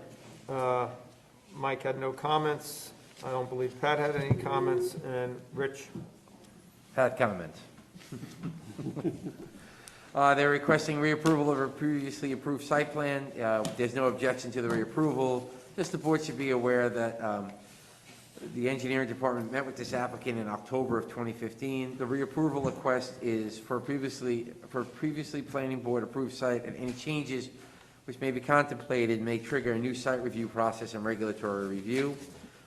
Mike had no comments. I don't believe Pat had any comments, and Rich? Pat comments. They're requesting reapproval of a previously approved site plan. There's no objection to the reapproval. Just the board should be aware that the engineering department met with this applicant in October of 2015. The reapproval request is for previously planning board approved site, and any changes which may be contemplated may trigger a new site review process and regulatory review.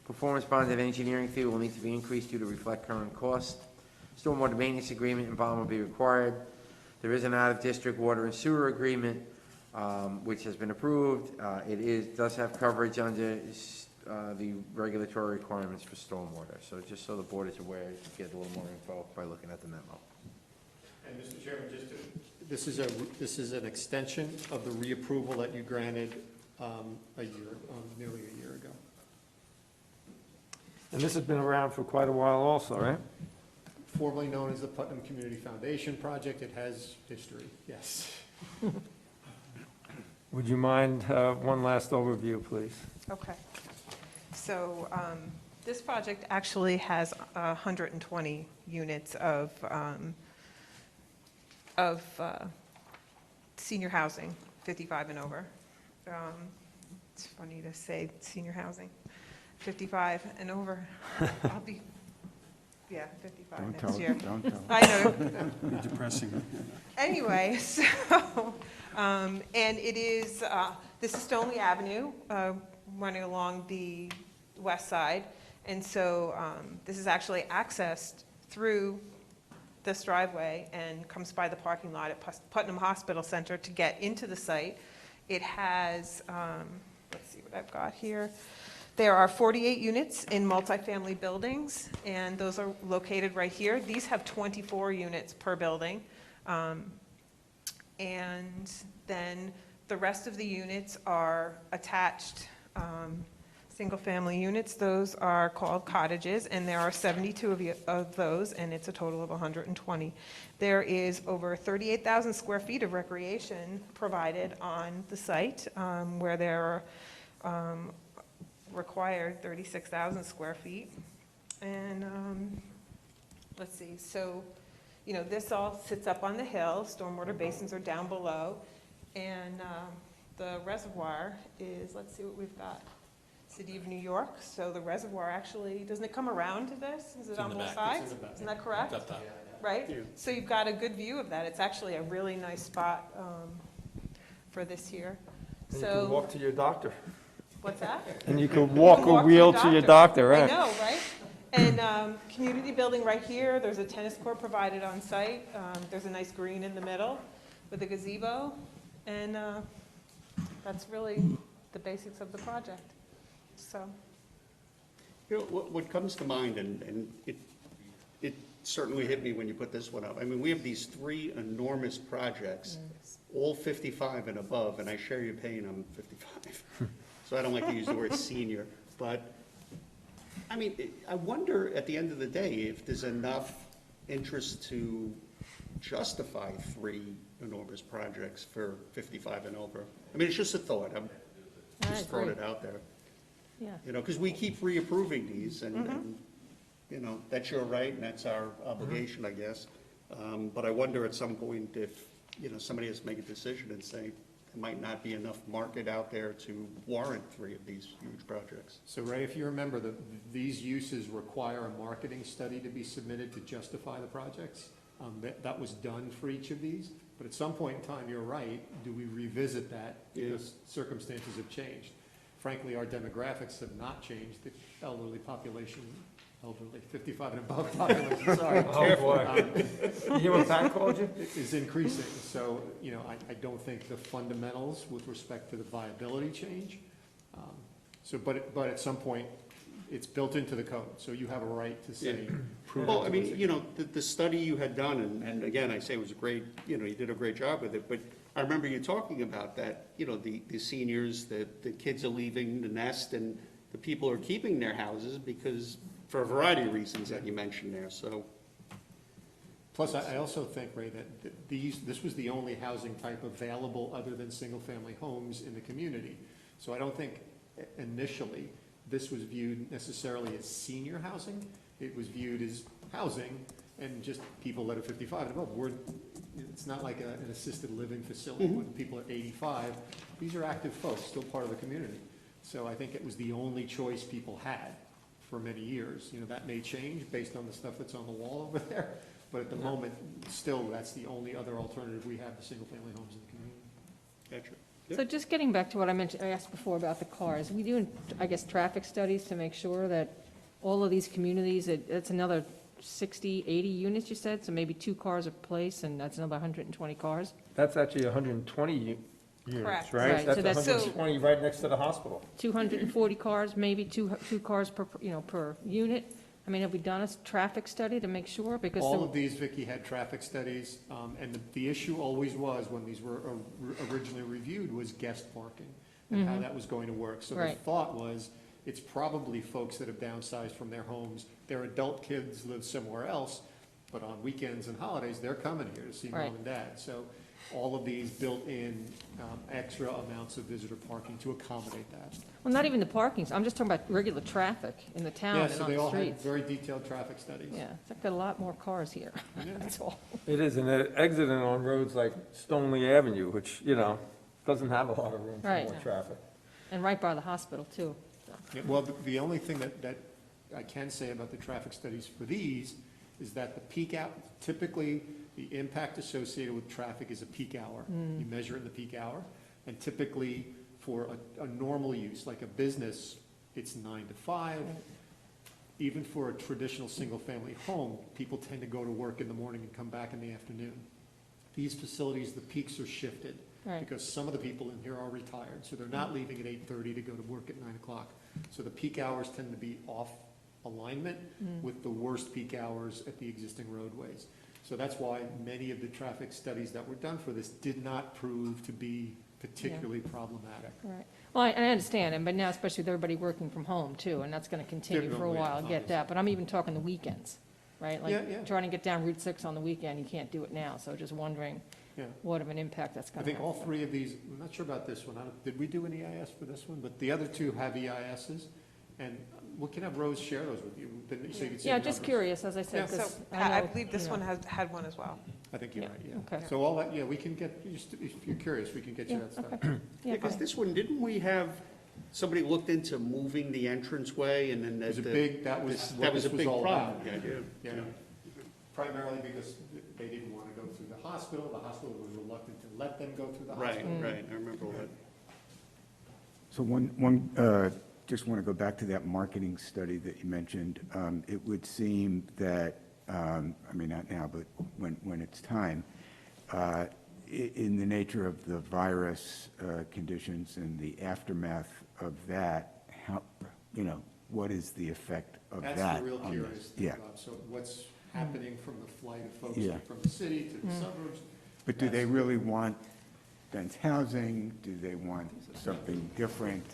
Performance bonds and engineering fee will need to be increased due to reflect current costs. Stormwater maintenance agreement and bond will be required. There is an out-of-district water and sewer agreement, which has been approved. It does have coverage under the regulatory requirements for stormwater. So just so the board is aware, you can get a little more info by looking at the memo. And Mr. Chairman, just to, this is an extension of the reapproval that you granted nearly a year ago. And this has been around for quite a while also, right? Formerly known as the Putnam Community Foundation Project, it has history, yes. Would you mind one last overview, please? Okay. So this project actually has 120 units of senior housing, 55 and over. It's funny to say senior housing, 55 and over. I'll be, yeah, 55 Don't next tell, year. don't tell. I know. Depressing. Anyway, so, and it is, this is Stoneleigh Avenue, running along the west side. And so this is actually accessed through this driveway and comes by the parking lot at Putnam Hospital Center to get into the site. It has, let's see what I've got here. There are 48 units in multifamily buildings, and those are located right here. These have 24 units per building. And then the rest of the units are attached single-family units. Those are called cottages, and there are 72 of those, and it's a total of 120. There is over 38,000 square feet of recreation provided on the site, where there are required 36,000 square feet. And let's see, so, you know, this all sits up on the hill, stormwater basins are down below, and the reservoir is, let's see what we've got, City of New York, so the reservoir actually, doesn't it come around to this? Is it on both sides? Isn't that correct? Right? So you've got a good view of that. It's actually a really nice spot for this here. And you can walk to your doctor. What's that? And you could walk You a wheel to your doctor, I right? know, right? And community building right here, there's a tennis court provided on site. There's a nice green in the middle with a gazebo. And that's really the basics of the project, so. You know, what comes to mind, and it certainly hit me when you put this one up. I mean, we have these three enormous projects, all 55 and above, and I share your pain, I'm 55. So I don't like to use the word senior, but, I mean, I wonder at the end of the day if there's enough interest to justify three enormous projects for 55 and over. I mean, it's just a thought, I'm just throwing it out there. Yeah. You know, because we keep reapproving these, and, you know, that's your right, and that's our obligation, I guess. But I wonder at some point if, you know, somebody has to make a decision and say, there might not be enough market out there to warrant three of these huge projects. So Ray, if you remember, these uses require a marketing study to be submitted to justify the projects. That was done for each of these, but at some point in time, you're right, do we revisit that because circumstances have changed? Frankly, our demographics have not changed, the elderly population, 55 and above population, sorry. Oh, boy. You hear what Pat called you? Is increasing, so, you know, I don't think the fundamentals with respect to the viability change. So, but at some point, it's built into the code, so you have a right to say. Well, I mean, you know, the study you had done, and again, I say it was a great, you know, you did a great job with it, but I remember you talking about that, you know, the seniors, the kids are leaving the nest, and the people are keeping their houses because, for a variety of reasons that you mentioned there, so. Plus, I also think, Ray, that this was the only housing type available other than single-family homes in the community. So I don't think initially this was viewed necessarily as senior housing. It was viewed as housing and just people that are 55 and above. It's not like an assisted living facility when people are 85. These are active folks, still part of the community. So I think it was the only choice people had for many years. You know, that may change based on the stuff that's on the wall over there, but at the moment, still, that's the only other alternative we have to single-family homes in the community. Gotcha. So just getting back to what I asked before about the cars, we do, I guess, traffic studies to make sure that all of these communities, it's another 60, 80 units, you said, so maybe 2 cars a place, and that's another 120 cars? That's actually 120 units, Correct. right? Right, so That's that's- 120 right next to the hospital. 240 cars, maybe two cars per, per unit? I mean, have we done a traffic study to make sure? Because All of these, Vicki, had traffic studies, and the issue always was, when these were originally reviewed, was guest parking and how that was going to work. So the Right. thought was, it's probably folks that have downsized from their homes. Their adult kids live somewhere else, but on weekends and holidays, they're coming here to see mom Right. and dad. So all of these built in extra amounts of visitor parking to accommodate that. Well, not even the parkings, I'm just talking about regular traffic in the town Yeah, and so on they the all had streets. very detailed traffic studies. Yeah, it's got a lot more cars here, that's all. It is, and they're exiting on roads like Stoneleigh Avenue, which, you know, doesn't have a lot of room for Right. more traffic. And right by the hospital, too. Yeah, well, the only thing that I can say about the traffic studies for these is that the peak out, typically, the impact associated with traffic is a peak hour. You measure it in the peak hour, and typically, for a normal use, like a business, it's 9 to 5. Even for a traditional single-family home, people tend to go to work in the morning and come back in the afternoon. These facilities, the peaks are shifted. Right. Because some of the people in here are retired, so they're not leaving at 8:30 to go to work at 9 o'clock. So the peak hours tend to be off alignment with the worst peak hours at the existing roadways. So that's why many of the traffic studies that were done for this did not prove to be particularly problematic. Right. Well, I understand, but now especially with everybody working from home, too, and that's going to continue for a Yeah, while, I get obviously. that. But I'm even talking the weekends, right? Yeah, Like, yeah. trying to get down Route 6 on the weekend, you can't do it now, so just wondering Yeah. what of an impact that's I going to think have. all three of these, I'm not sure about this one, did we do an EIS for this one? But the other two have EISs, and we can have Rose share those with you, then so you can see Yeah, the just numbers. curious, as I Yeah. said, So 'cause I know, believe this you one know. had one as well. I think you're Yeah, right, yeah. okay. So all that, yeah, we can get, if you're curious, we can get you Yeah, that stuff. okay. Yeah, Yeah, because fine. this one, didn't we have, somebody looked into moving the entranceway and then It was a the- big, that was what That was this a was big all problem. about. Yeah. Yeah, primarily because they didn't want to go through the hospital was reluctant to let them go through the Right, hospital. right, I remember that. So just want to go back to that marketing study that you mentioned. It would seem that, I mean, not now, but when it's time, in the nature of the virus conditions and the aftermath of that, how, what is the effect of that? That's the real on curious this? thing, Yeah. Bob. So what's happening from the flight of folks Yeah. from the city to the suburbs? But do they really want dense housing? Do they want something different?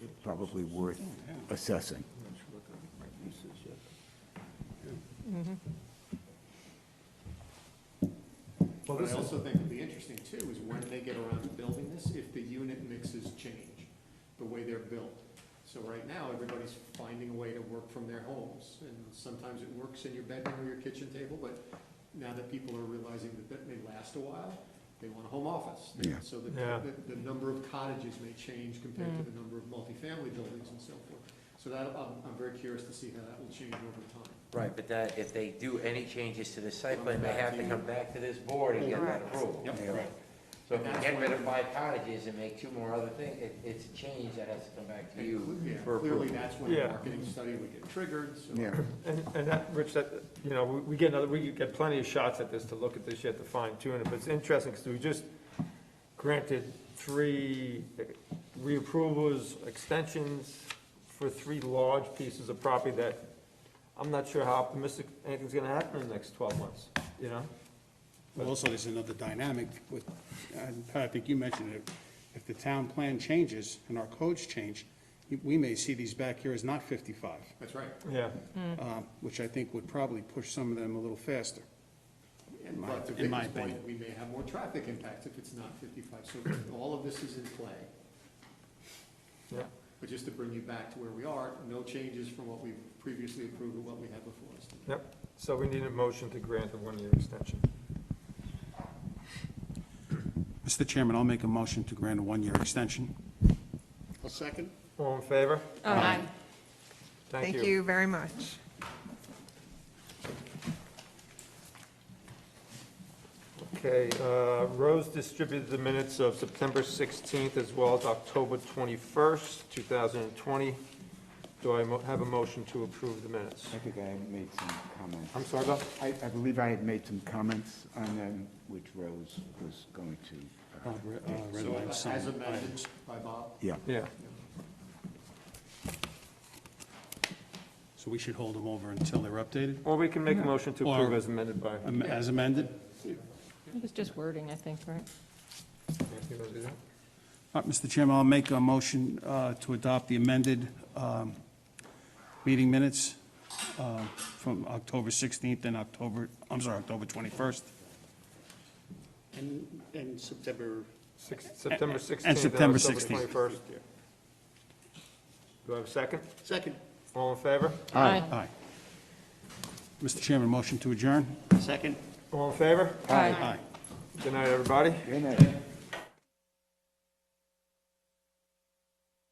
It's probably worth assessing. What I also think would be interesting too is when they get around to building this, if the unit mixes change, the way they're built. So right now, everybody's finding a way to work from their homes, and sometimes it works in your bedroom or your kitchen table, but now that people are realizing that may last a while, they want a home office. Yeah. So Yeah. the number of cottages may change compared to the number of multifamily buildings and so forth. So that, I'm very curious to see how that will change over time. Right, but that, if they do any changes to the site plan, they have to come back to this board and get that approval. Yep, Yeah. right. So if you get rid of 5 cottages and make 2 more other things, it's a change that has to come back to you Yeah, for approval. clearly, that's when the Yeah. marketing study would get triggered, so. Yeah. And that, Rich, that, we get plenty of shots at this to look at this yet to fine tune it, but it's interesting because we just granted 3 reapprovals, extensions for 3 large pieces of property that I'm not sure how optimistic anything's gonna happen in the next 12 months, Well, also, there's another dynamic with, and Pat, I think you mentioned it, if the town plan changes and our codes change, we may see these back here as not 55, That's right. Yeah. which I think would probably push some of them a little faster. And but to in my Vicky's point, opinion. we may have more traffic impacts if it's not 55. So all of this is in play. Yeah. But just to bring you back to where we are, no changes from what we've previously approved or what we had before us. Yep, so we need a motion to grant a 1-year extension. Mr. Chairman, I'll make a motion to grant a 1-year extension. A second? All in favor? Aye. Thank you. Thank you very much. Okay, Rose distributed the minutes of September 16th as well as October 21st, 2020. Do I have a motion to approve the minutes? I think I had made some comments. I'm sorry, Bob? I believe I had made some comments on them, which Rose was going to. Red So line, some as amended items. by Bob? Yeah. Yeah. So we should hold them over until they're updated? Or we can make a motion to approve Or- as amended by. As amended? It was just wording, I think, right? You wanna do that? Mr. Chairman, I'll make a motion to adopt the amended meeting minutes from October 16th and October 21st. And September, September 16th. And September October 16th. 21st. Do I have a second? second, All in favor? Aye. Aye. Mr. Chairman, motion to adjourn? second. All in favor? Aye. Aye. Good night, everybody. Good night.